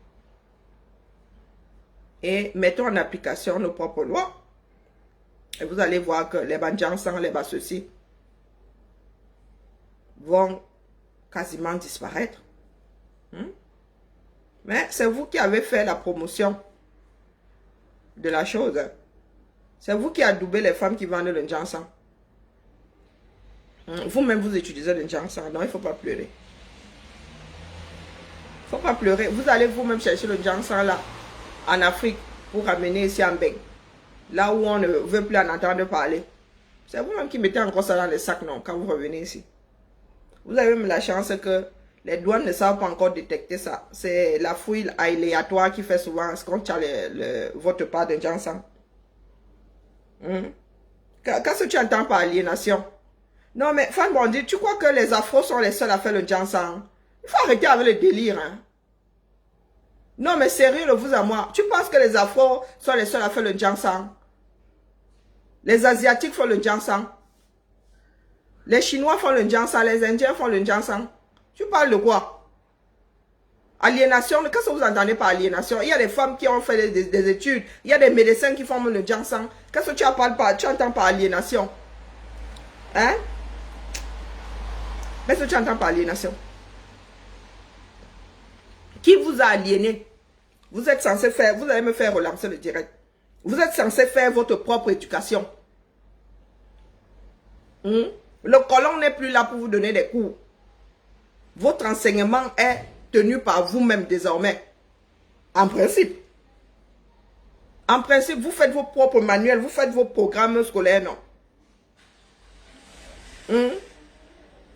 [SPEAKER 1] Et mettons en application nos propres lois. Et vous allez voir que les Jiangshan, les ceci vont quasiment disparaître. Mais c'est vous qui avez fait la promotion de la chose. C'est vous qui adoubez les femmes qui vendent le Jansan. Vous-même, vous utilisez le Jansan. Non, il ne faut pas pleurer. Il ne faut pas pleurer. Vous allez vous-même chercher le Jansan là, en Afrique, pour ramener ici en Beng. Là où on ne veut plus en entendre parler. C'est vous-même qui mettez encore ça dans les sacs, non, quand vous revenez ici. Vous avez même la chance que les douanes ne savent pas encore détecter ça. C'est la fouille aléatoire qui fait souvent quand tu as votre part de Jansan. Qu'est-ce que tu entends par aliénation? Non, mais Fan Bondi, tu crois que les Afros sont les seuls à faire le Jansan? Il faut arrêter avec le délire. Hein? Non, mais sérieux, le vous à moi. Tu penses que les Afros sont les seuls à faire le Jansan? Les Asiatiques font le Jansan. Les Chinois font le Jansan. Les Indiens font le Jansan. Tu parles de quoi? Aliénation, qu'est-ce que vous entendez par aliénation? Il y a des femmes qui ont fait des études. Il y a des médecins qui font le Jansan. Qu'est-ce que tu entends par aliénation? Hein? Qu'est-ce que tu entends par aliénation? Qui vous a aliéné? Vous êtes censé faire, vous allez me faire relancer le direct. Vous êtes censé faire votre propre éducation. Le colon n'est plus là pour vous donner des cours. Votre enseignement est tenu par vous-même désormais. En principe. En principe, vous faites vos propres manuels, vous faites vos programmes scolaires, non?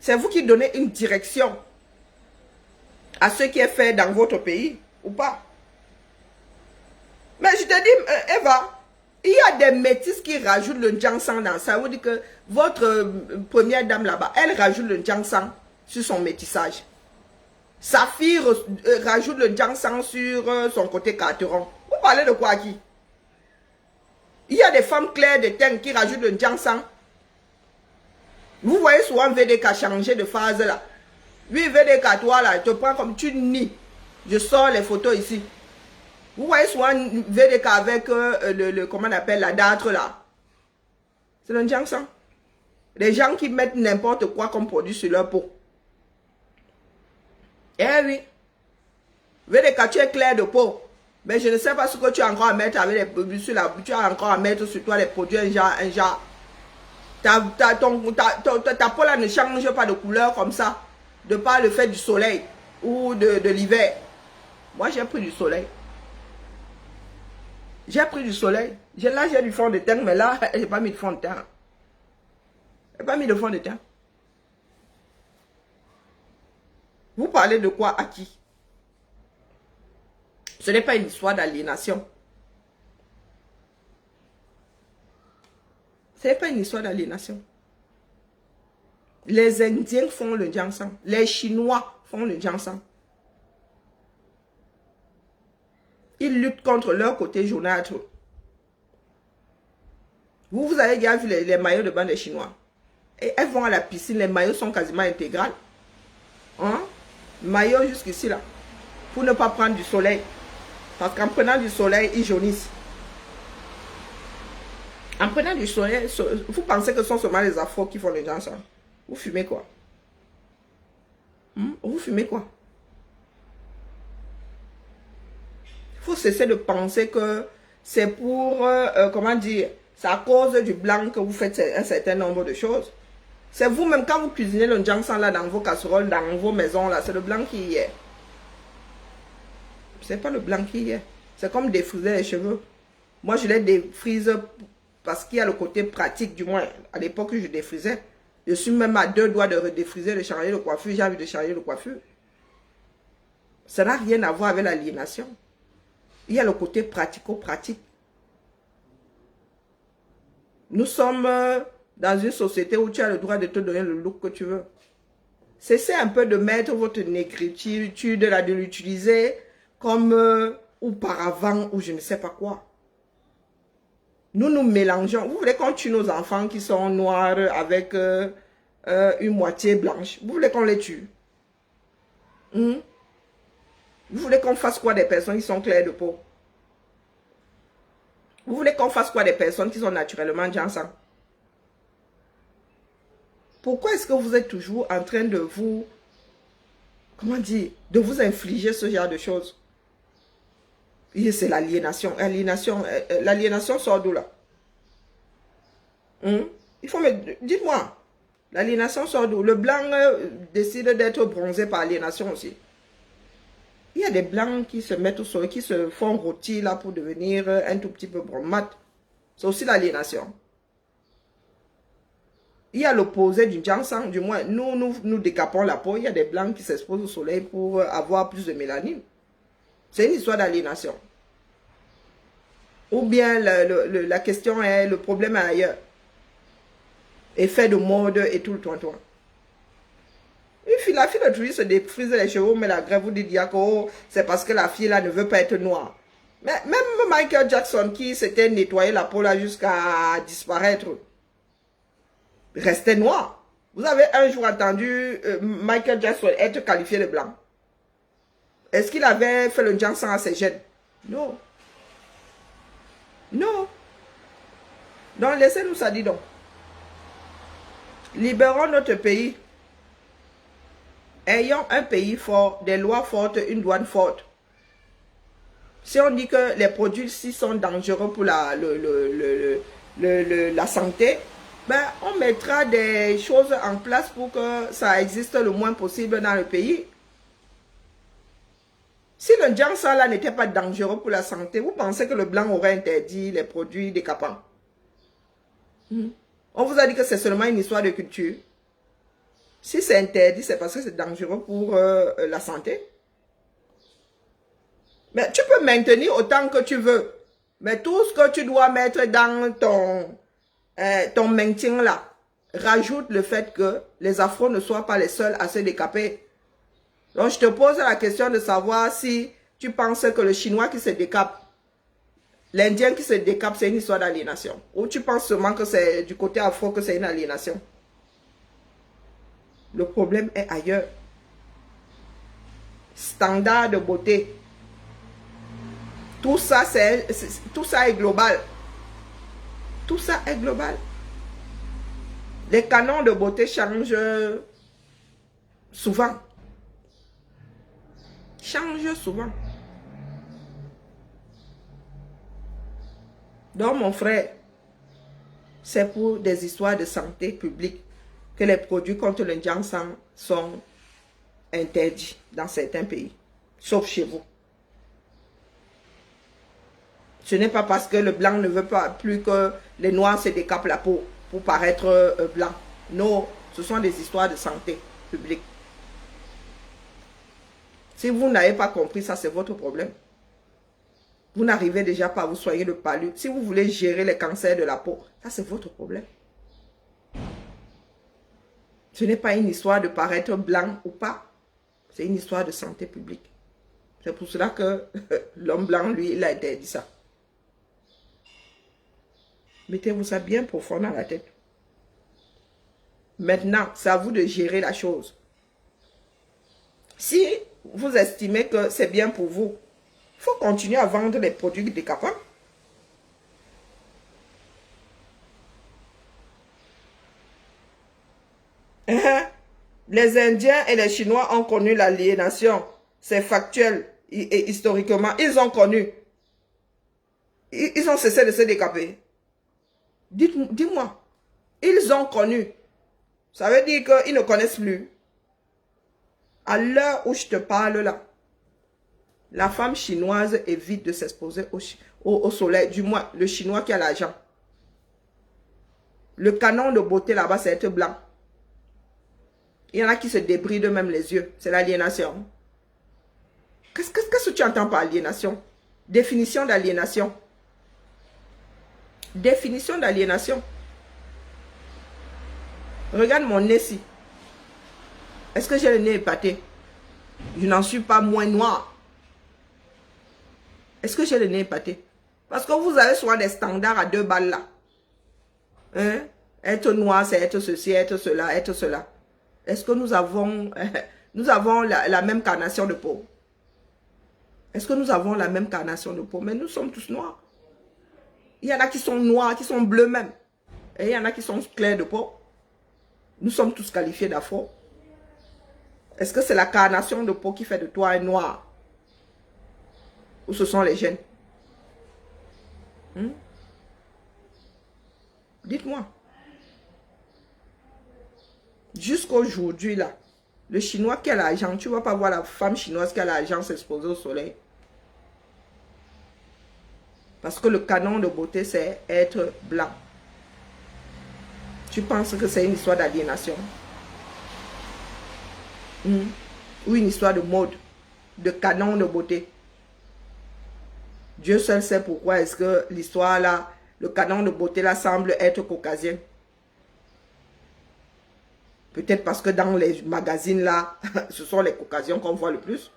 [SPEAKER 1] C'est vous qui donnez une direction à ce qui est fait dans votre pays, ou pas? Mais je te dis, Eva, il y a des métis qui rajoutent le Jansan dans ça. Vous dites que votre première dame là-bas, elle rajoute le Jansan sur son métissage. Sa fille rajoute le Jansan sur son côté carteron. Vous parlez de quoi qui? Il y a des femmes claires de teint qui rajoutent le Jansan. Vous voyez souvent VDK changer de phase là. Oui, VDK, toi là, je te prends comme tu nies. Je sors les photos ici. Vous voyez souvent VDK avec comment on appelle la dâtre là. C'est le Jansan. Les gens qui mettent n'importe quoi comme produit sur leur peau. Eh oui. VDK, tu es clair de peau. Mais je ne sais pas ce que tu as encore à mettre avec les produits sur la peau. Tu as encore à mettre sur toi les produits un genre. Ta peau là ne change pas de couleur comme ça. De par le fait du soleil ou de l'hiver. Moi j'ai pris du soleil. J'ai pris du soleil. Là j'ai du fond de teint, mais là j'ai pas mis de fond de teint. J'ai pas mis de fond de teint. Vous parlez de quoi à qui? Ce n'est pas une histoire d'aliénation. Ce n'est pas une histoire d'aliénation. Les Indiens font le Jansan. Les Chinois font le Jansan. Ils luttent contre leur côté jaunâtre. Vous avez déjà vu les maillots de bain des Chinois. Et elles vont à la piscine, les maillots sont quasiment intégrales. Hein? Maillot jusqu'ici là. Pour ne pas prendre du soleil. Parce qu'en prenant du soleil, ils jaunissent. En prenant du soleil, vous pensez que ce sont seulement les Afros qui font le Jansan? Vous fumez quoi? Vous fumez quoi? Il faut cesser de penser que c'est pour, comment dire, c'est à cause du blanc que vous faites un certain nombre de choses. C'est vous-même, quand vous cuisinez le Jansan là dans vos casseroles, dans vos maisons là, c'est le blanc qui y est. C'est pas le blanc qui y est. C'est comme défriser les cheveux. Moi, je les défrise parce qu'il y a le côté pratique, du moins. À l'époque, je défrisais. Je suis même à 2 doigts de redéfriser, de changer de coiffure. J'ai envie de changer de coiffure. Ça n'a rien à voir avec l'aliénation. Il y a le côté pratico-pratique. Nous sommes dans une société où tu as le droit de te donner le look que tu veux. Cessez un peu de mettre votre négritude là, de l'utiliser comme auparavant ou je ne sais pas quoi. Nous nous mélangeons. Vous voulez qu'on tue nos enfants qui sont noirs avec une moitié blanche? Vous voulez qu'on les tue? Vous voulez qu'on fasse quoi des personnes qui sont claires de peau? Vous voulez qu'on fasse quoi des personnes qui sont naturellement Jansan? Pourquoi est-ce que vous êtes toujours en train de vous, comment dire, de vous infliger ce genre de choses? C'est l'aliénation. L'aliénation sort d'où là? Il faut me... Dites-moi, l'aliénation sort d'où? Le blanc décide d'être bronzé par aliénation aussi. Il y a des blancs qui se mettent au soleil, qui se font rôtir là pour devenir un tout petit peu mat. C'est aussi l'aliénation. Il y a l'opposé du ginseng, du moins, nous décapons la peau. Il y a des blancs qui s'exposent au soleil pour avoir plus de mélanine. C'est une histoire d'aliénation. Ou bien la question est, le problème est ailleurs. Effet de mode et tout le toin-toin. La fille de Truy se défrise les cheveux, mais la grève vous dit que oh, c'est parce que la fille là ne veut pas être noire. Mais même Michael Jackson qui s'était nettoyé la peau là jusqu'à disparaître, restait noir. Vous avez un jour entendu Michael Jackson être qualifié de blanc? Est-ce qu'il avait fait le ginseng à ses gènes? Non. Non. Donc laissez-nous ça dit donc. Libérons notre pays. Ayons un pays fort, des lois fortes, une douane forte. Si on dit que les produits-ci sont dangereux pour la santé, ben, on mettra des choses en place pour que ça existe le moins possible dans le pays. Si le ginseng là n'était pas dangereux pour la santé, vous pensez que le blanc aurait interdit les produits décapants? On vous a dit que c'est seulement une histoire de culture. Si c'est interdit, c'est parce que c'est dangereux pour la santé. Mais tu peux maintenir autant que tu veux. Mais tout ce que tu dois mettre dans ton maintien là, rajoute le fait que les afros ne soient pas les seuls à se décaper. Donc je te pose la question de savoir si tu penses que le Chinois qui se décape, l'Indien qui se décape, c'est une histoire d'aliénation. Ou tu penses seulement que c'est du côté afro que c'est une aliénation. Le problème est ailleurs. Standard de beauté. Tout ça est global. Tout ça est global. Les canons de beauté changent souvent. Changent souvent. Donc mon frère, c'est pour des histoires de santé publique que les produits contre le ginseng sont interdits dans certains pays, sauf chez vous. Ce n'est pas parce que le blanc ne veut pas plus que les noirs se décapent la peau pour paraître blanc. Non, ce sont des histoires de santé publique. Si vous n'avez pas compris ça, c'est votre problème. Vous n'arrivez déjà pas à vous soigner de palud. Si vous voulez gérer les cancers de la peau, ça c'est votre problème. Ce n'est pas une histoire de paraître blanc ou pas. C'est une histoire de santé publique. C'est pour cela que l'homme blanc, lui, il a interdit ça. Mettez-vous ça bien profond dans la tête. Maintenant, c'est à vous de gérer la chose. Si vous estimez que c'est bien pour vous, il faut continuer à vendre les produits décapants. Les Indiens et les Chinois ont connu l'aliénation. C'est factuel et historiquement. Ils ont connu. Ils ont cessé de se décaper. Dis-moi. Ils ont connu. Ça veut dire qu'ils ne connaissent plus. À l'heure où je te parle là, la femme chinoise évite de s'exposer au soleil. Du moins, le Chinois qui a l'argent. Le canon de beauté là-bas, c'est être blanc. Il y en a qui se débrident même les yeux. C'est l'aliénation. Qu'est-ce que tu entends par aliénation? Définition d'aliénation. Définition d'aliénation. Regarde mon nez ici. Est-ce que j'ai le nez épaté? Je n'en suis pas moins noir. Est-ce que j'ai le nez épaté? Parce que vous avez souvent des standards à 2 balles là. Hein? Être noir, c'est être ceci, être cela, être cela. Est-ce que nous avons la même carnation de peau? Est-ce que nous avons la même carnation de peau? Mais nous sommes tous noirs. Il y en a qui sont noirs, qui sont bleus même. Et il y en a qui sont clairs de peau. Nous sommes tous qualifiés d'afro. Est-ce que c'est la carnation de peau qui fait de toi un noir? Ou ce sont les gènes? Dites-moi. Jusqu'aujourd'hui, là, le Chinois qui a l'argent, tu ne vas pas voir la femme chinoise qui a l'argent s'exposer au soleil. Parce que le canon de beauté, c'est être blanc. Tu penses que c'est une histoire d'aliénation? Ou une histoire de mode, de canon de beauté? Dieu seul sait pourquoi est-ce que l'histoire là, le canon de beauté là semble être caucasien. Peut-être parce que dans les magazines là, ce sont les caucasiens qu'on voit le plus.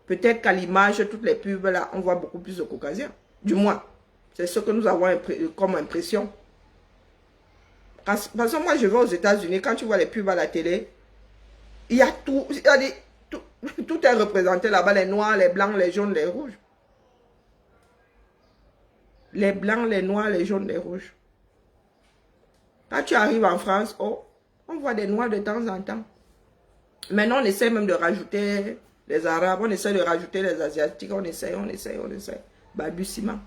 [SPEAKER 1] Peut-être qu'à l'image, toutes les pubs là, on voit beaucoup plus de caucasiens. Du moins, c'est ce que nous avons comme impression. Parce que moi, je vais aux États-Unis, quand tu vois les pubs à la télé, il y a tout, tout est représenté là-bas, les noirs, les blancs, les jaunes, les rouges. Les blancs, les noirs, les jaunes, les rouges. Quand tu arrives en France, oh, on voit des noirs de temps en temps. Maintenant, on essaie même de rajouter les Arabes, on essaie de rajouter les Asiatiques, on essaie. Balbutiement.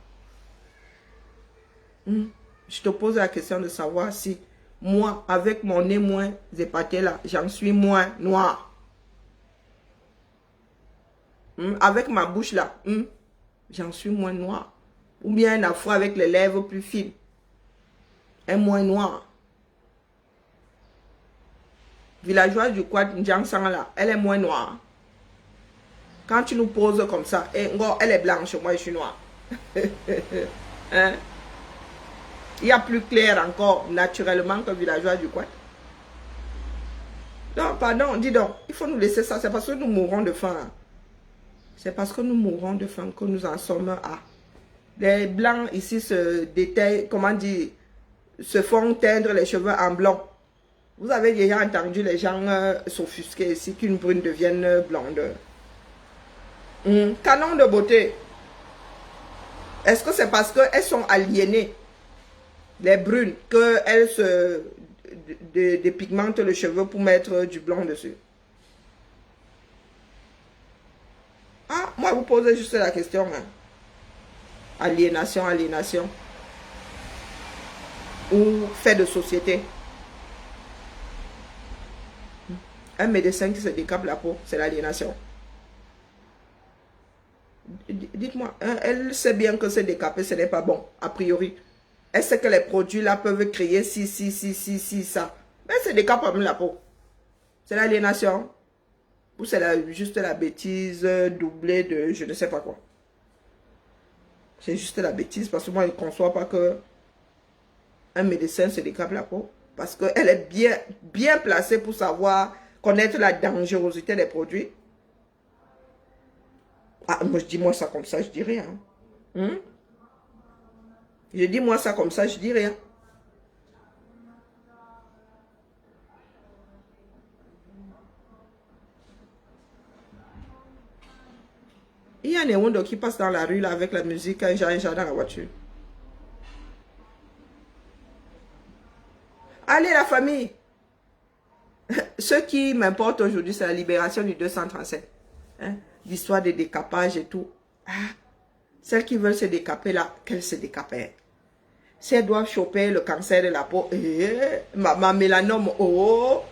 [SPEAKER 1] Je te pose la question de savoir si moi, avec mon nez moins épaté là, j'en suis moins noir. Avec ma bouche là, j'en suis moins noir. Ou bien un afro avec les lèvres plus fines. Un moins noir. Villageoise du Quad Ndjangsang là, elle est moins noire. Quand tu nous poses comme ça, elle est blanche, moi je suis noire. Hein? Il y a plus clair encore naturellement que villageoise du Quad. Non, pardon, dis donc, il faut nous laisser ça, c'est parce que nous mourrons de faim. C'est parce que nous mourrons de faim que nous en sommes à. Les blancs ici se détaillent, comment dire, se font teindre les cheveux en blanc. Vous avez déjà entendu les gens s'offusquer ici qu'une brune devienne blonde. Canon de beauté. Est-ce que c'est parce qu'elles sont aliénées, les brunes, qu'elles se dépigmentent le cheveu pour mettre du blanc dessus? Ah, moi, vous posez juste la question. Hein. Aliénation, aliénation. Ou fait de société. Un médecin qui se décape la peau, c'est l'aliénation. Dites-moi, elle sait bien que se décaper, ce n'est pas bon, a priori. Elle sait que les produits là peuvent créer si, ça. Mais elle se décape même la peau. C'est l'aliénation. Ou c'est juste la bêtise doublée de je ne sais pas quoi. C'est juste la bêtise parce que moi je ne conçois pas que un médecin se décape la peau. Parce qu'elle est bien placée pour savoir, connaître la dangerosité des produits. Ah, moi je dis moi ça comme ça, je dis rien. Je dis moi ça comme ça, je dis rien. Il y a un Néondo qui passe dans la rue là, avec la musique, un chat dans la voiture. Allez la famille. Ce qui m'importe aujourd'hui, c'est la libération du 237. Hein? L'histoire des décapages et tout. Ah, celles qui veulent se décaper là, qu'elles se décapent. Si elles doivent choper le cancer de la peau, ma mélanome, oh,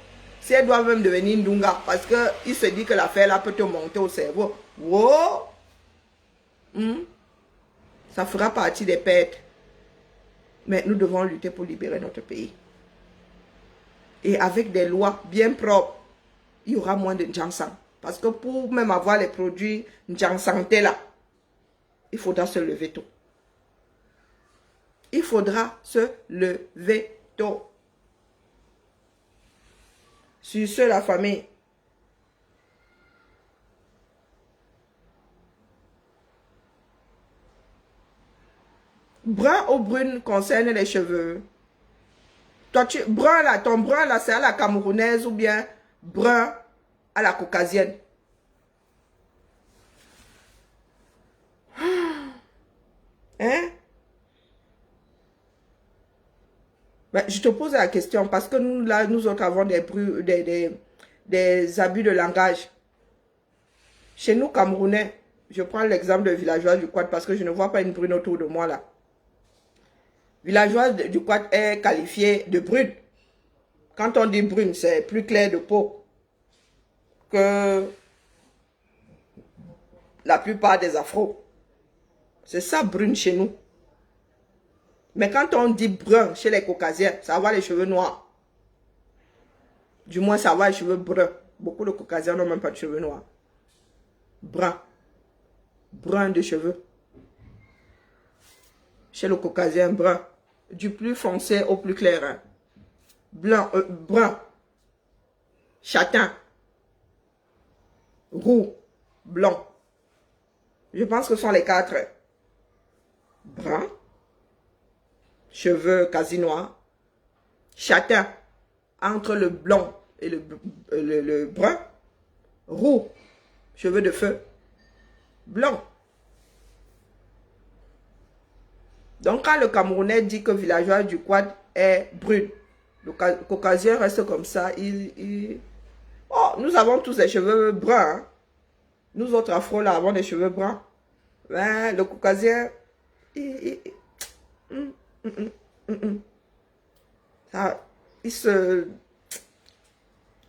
[SPEAKER 1] si elles doivent même devenir Ndunga, parce qu'il se dit que l'affaire là peut te monter au cerveau. Oh, ça fera partie des pertes. Mais nous devons lutter pour libérer notre pays. Et avec des lois bien propres, il y aura moins de Ndjangsang. Parce que pour même avoir les produits Ndjangsangté là, il faudra se lever tôt. Il faudra se lever tôt. Sur ce, la famille. Brun ou brune concerne les cheveux. Toi, brun là, ton brun là, c'est à la camerounaise ou bien brun à la caucasienne. Hein? Ben, je te pose la question parce que nous, là, nous autres avons des abus de langage. Chez nous, Camerounais, je prends l'exemple de villageois du Quad parce que je ne vois pas une brune autour de moi là. Villageoise du Quad est qualifiée de brune. Quand on dit brune, c'est plus clair de peau que la plupart des afros. C'est ça brune chez nous. Mais quand on dit brun chez les caucasiens, ça va avoir les cheveux noirs. Du moins, ça va avoir les cheveux bruns. Beaucoup de caucasiens n'ont même pas de cheveux noirs. Brun. Brun de cheveux. Chez le caucasien, brun. Du plus foncé au plus clair. Hein. Blanc, brun. Châtain. Roux. Blanc. Je pense que ce sont les quatre. Brun. Cheveux quasi noirs. Châtain. Entre le blanc et le brun. Roux. Cheveux de feu. Blanc. Donc, quand le Camerounais dit que villageois du Quad est brune, le caucasien reste comme ça. Oh, nous avons tous des cheveux bruns. Hein. Nous autres afro, là, avons des cheveux bruns. Mais le caucasien, ça, il se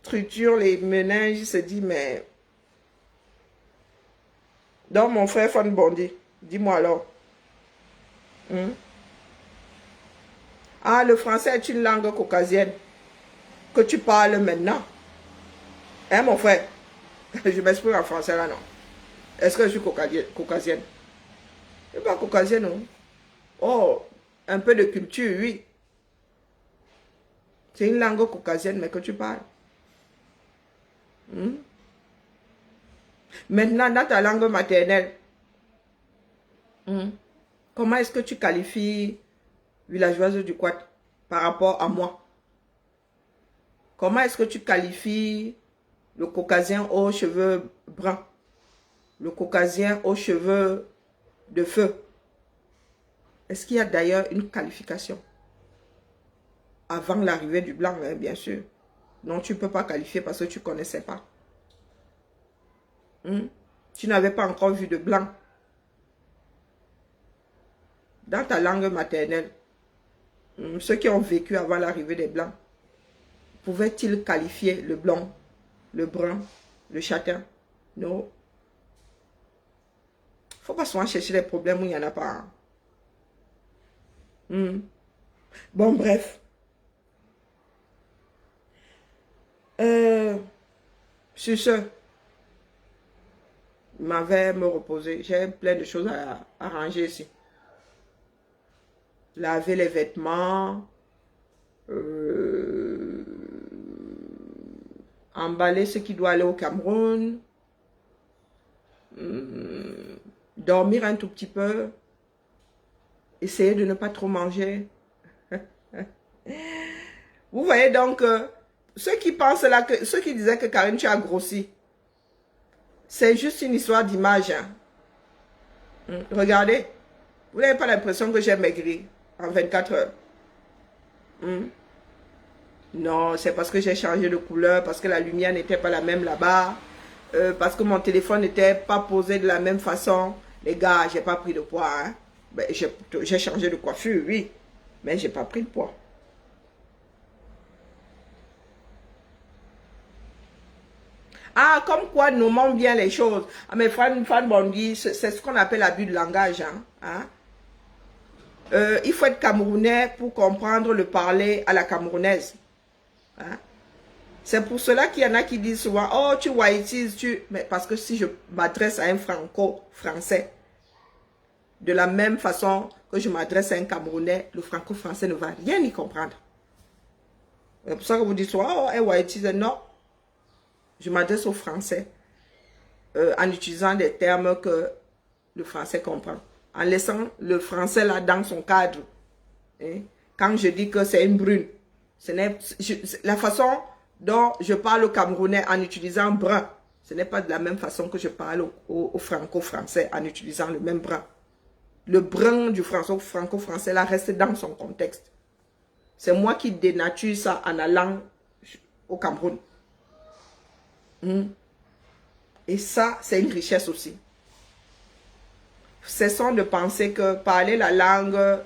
[SPEAKER 1] triture les méninges, il se dit, mais... Donc, mon frère Fan Bondi, dis-moi alors. Ah, le français est une langue caucasienne que tu parles maintenant. Hein, mon frère? Je m'exprime en français là, non? Est-ce que je suis caucasienne? Je ne suis pas caucasienne, non? Oh, un peu de culture, oui. C'est une langue caucasienne, mais que tu parles. Maintenant, dans ta langue maternelle, comment est-ce que tu qualifies villageoise du Quad par rapport à moi? Comment est-ce que tu qualifies le caucasien aux cheveux bruns? Le caucasien aux cheveux de feu? Est-ce qu'il y a d'ailleurs une qualification? Avant l'arrivée du blanc, hein, bien sûr. Non, tu ne peux pas qualifier parce que tu ne connaissais pas. Tu n'avais pas encore vu de blanc. Dans ta langue maternelle, ceux qui ont vécu avant l'arrivée des blancs, pouvaient-ils qualifier le blanc, le brun, le châtain? Non. Il ne faut pas souvent chercher les problèmes où il n'y en a pas. Bon, bref. Sur ce, je m'en vais me reposer. J'ai plein de choses à arranger ici. Laver les vêtements. Emballer ce qui doit aller au Cameroun. Dormir un tout petit peu. Essayer de ne pas trop manger. Vous voyez donc, ceux qui pensent là, ceux qui disaient que Karine, tu as grossi, c'est juste une histoire d'image. Hein. Regardez, vous n'avez pas l'impression que j'ai maigri en 24 heures. Non, c'est parce que j'ai changé de couleur, parce que la lumière n'était pas la même là-bas, parce que mon téléphone n'était pas posé de la même façon. Les gars, j'ai pas pris de poids. Hein. Ben, j'ai changé de coiffure, oui, mais j'ai pas pris de poids. Ah, comme quoi nommons bien les choses. Ah, mais Fan Bondi, c'est ce qu'on appelle l'abus de langage. Hein? Il faut être camerounais pour comprendre le parler à la camerounaise. Hein? C'est pour cela qu'il y en a qui disent souvent, oh, tu whiteises, mais parce que si je m'adresse à un franco-français, de la même façon que je m'adresse à un Camerounais, le franco-français ne va rien y comprendre. C'est pour ça que vous dites souvent, oh, elle whiteise. Non. Je m'adresse au français en utilisant des termes que le français comprend. En laissant le français là dans son cadre. Hein? Quand je dis que c'est une brune, la façon dont je parle au Camerounais en utilisant brun, ce n'est pas de la même façon que je parle au franco-français en utilisant le même brun. Le brun du franco-français là reste dans son contexte. C'est moi qui dénature ça en allant au Cameroun. Et ça, c'est une richesse aussi. Cessons de penser que parler la langue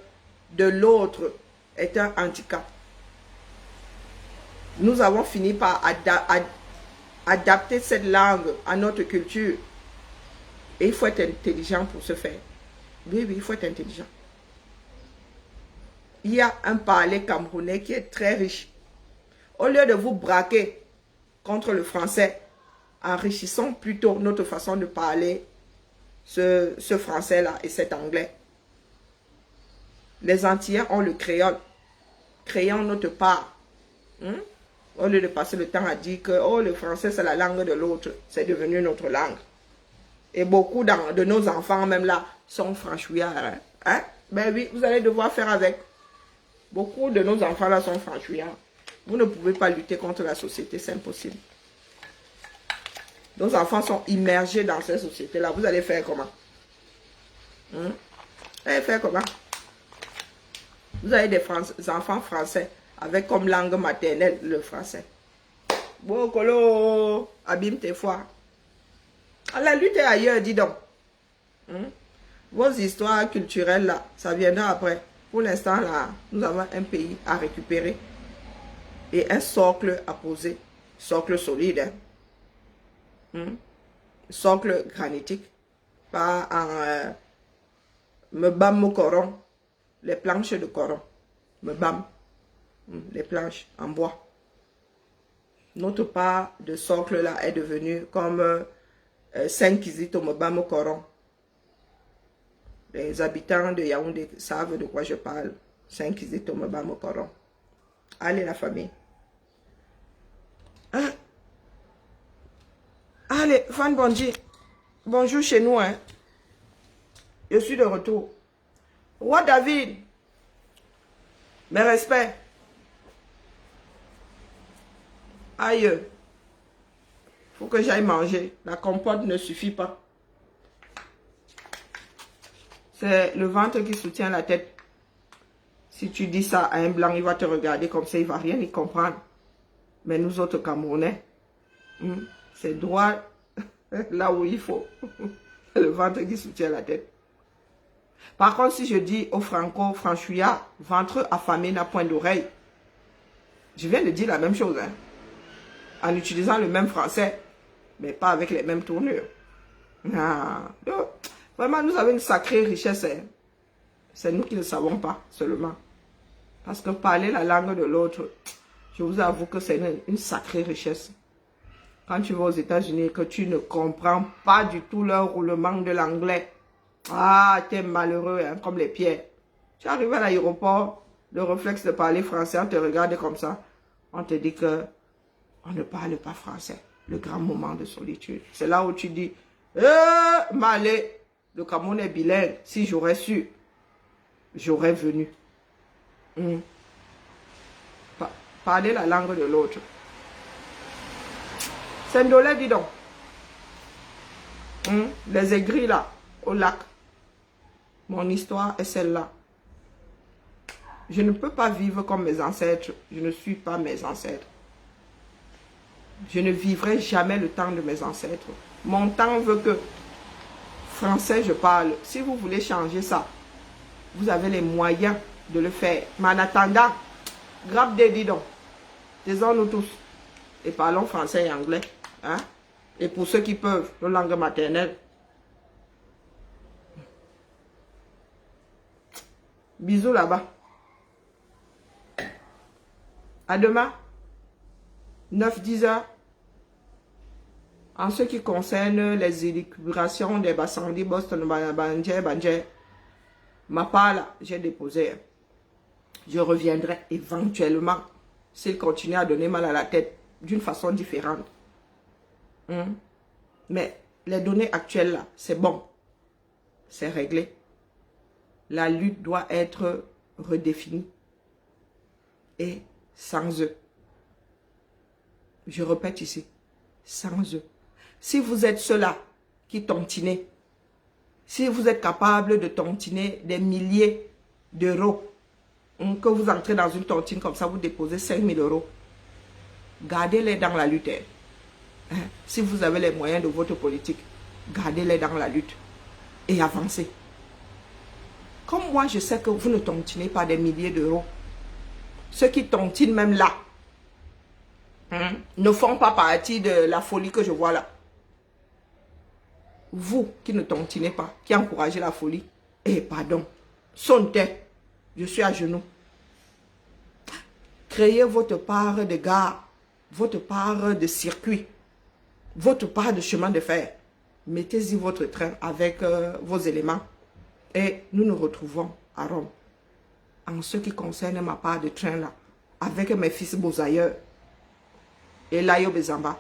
[SPEAKER 1] de l'autre est un handicap. Nous avons fini par adapter cette langue à notre culture. Et il faut être intelligent pour ce faire. Oui, oui, il faut être intelligent. Il y a un parler camerounais qui est très riche. Au lieu de vous braquer contre le français, enrichissons plutôt notre façon de parler ce français-là et cet anglais. Les Antillais ont le créole. Créons notre part. Au lieu de passer le temps à dire que oh, le français c'est la langue de l'autre, c'est devenu notre langue. Et beaucoup de nos enfants même là sont franchouillards. Ben oui, vous allez devoir faire avec. Beaucoup de nos enfants là sont franchouillards. Vous ne pouvez pas lutter contre la société, c'est impossible. Nos enfants sont immergés dans cette société-là. Vous allez faire comment? Vous allez faire comment? Vous avez des enfants français avec comme langue maternelle le français. Bokolo, abîme tes fois. La lutte est ailleurs, dis donc. Vos histoires culturelles là, ça viendra après. Pour l'instant là, nous avons un pays à récupérer et un socle à poser. Socle solide. Socle granitique. Pas en me bam au coron. Les planches de coron. Me bam. Les planches en bois. Notre part de socle là est devenue comme 5 kizito me bam au coron. Les habitants de Yaoundé savent de quoi je parle. 5 kizito me bam au coron. Allez la famille. Allez, Fan Bonji. Bonjour chez nous. Je suis de retour. Roi David. Mes respects. Aïe. Faut que j'aille manger. La compote ne suffit pas. C'est le ventre qui soutient la tête. Si tu dis ça à un blanc, il va te regarder comme ça, il ne va rien y comprendre. Mais nous autres Camerounais, c'est droit là où il faut. Le ventre qui soutient la tête. Par contre, si je dis au franco-franchouillard, ventre affamé n'a point d'oreille, je viens de dire la même chose, en utilisant le même français, mais pas avec les mêmes tournures. Vraiment, nous avons une sacrée richesse. C'est nous qui ne savons pas seulement. Parce que parler la langue de l'autre, je vous avoue que c'est une sacrée richesse. Quand tu vas aux États-Unis et que tu ne comprends pas du tout leur roulement de l'anglais, t'es malheureux, comme les pierres. Tu arrives à l'aéroport, le réflexe de parler français, on te regarde comme ça. On te dit que on ne parle pas français. Le grand moment de solitude. C'est là où tu dis, Malais, le Cameroun est bilingue. Si j'aurais su, j'aurais venu. Parler la langue de l'autre. C'est Ndolé, dis donc. Les aigris là, au lac. Mon histoire est celle-là. Je ne peux pas vivre comme mes ancêtres. Je ne suis pas mes ancêtres. Je ne vivrai jamais le temps de mes ancêtres. Mon temps veut que français je parle. Si vous voulez changer ça, vous avez les moyens de le faire. Mais en attendant, grappe des dis donc. Taisons-nous tous. Et parlons français et anglais. Et pour ceux qui peuvent, nos langues maternelles. Bisous là-bas. À demain. 9-10 heures. En ce qui concerne les élucubrations des Bassandi, Boston, Banjé, ma part là, j'ai déposé. Je reviendrai éventuellement s'il continue à donner mal à la tête d'une façon différente. Mais les données actuelles là, c'est bon. C'est réglé. La lutte doit être redéfinie. Et sans eux. Je répète ici, sans eux. Si vous êtes ceux-là qui tontinez, si vous êtes capable de tontiner des milliers d'euros, que vous entrez dans une tontine comme ça, vous déposez 5 000 euros, gardez-les dans la lutte. Si vous avez les moyens de votre politique, gardez-les dans la lutte et avancez. Comme moi, je sais que vous ne tontinez pas des milliers d'euros. Ceux qui tontinent même là, ne font pas partie de la folie que je vois là. Vous qui ne tontinez pas, qui encouragez la folie, pardon, sonnez, je suis à genoux. Créez votre part de gare, votre part de circuit, votre part de chemin de fer. Mettez-y votre train avec vos éléments et nous nous retrouvons à Rome. En ce qui concerne ma part de train là, avec mes fils Bozailleurs et Layo Bezamba.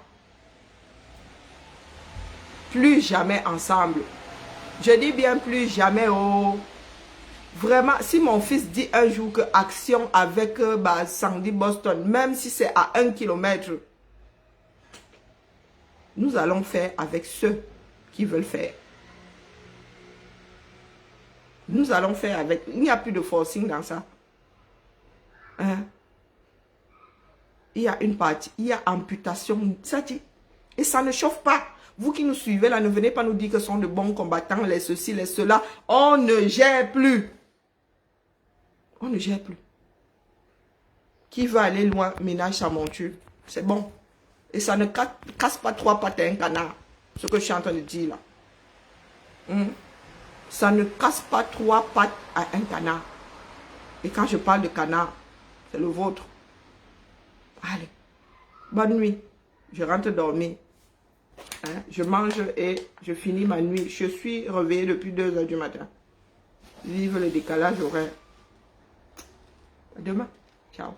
[SPEAKER 1] Plus jamais ensemble. Je dis bien plus jamais. Oh. Vraiment, si mon fils dit un jour que action avec Sandy Boston, même si c'est à 1 kilomètre, nous allons faire avec ceux qui veulent faire. Nous allons faire avec. Il n'y a plus de forcing dans ça. Hein? Il y a une partie, il y a amputation. Ça dit, et ça ne chauffe pas. Vous qui nous suivez là, ne venez pas nous dire que ce sont de bons combattants, les ceci, les cela. On ne gère plus. On ne gère plus. Qui veut aller loin, ménage sa monture. C'est bon. Et ça ne casse pas 3 pattes à un canard. Ce que je suis en train de dire là. Ça ne casse pas 3 pattes à un canard. Et quand je parle de canard, c'est le vôtre. Allez. Bonne nuit. Je rentre dormir. Hein? Je mange et je finis ma nuit. Je suis réveillée depuis 2 h du matin. Vive le décalage horaire. À demain. Ciao.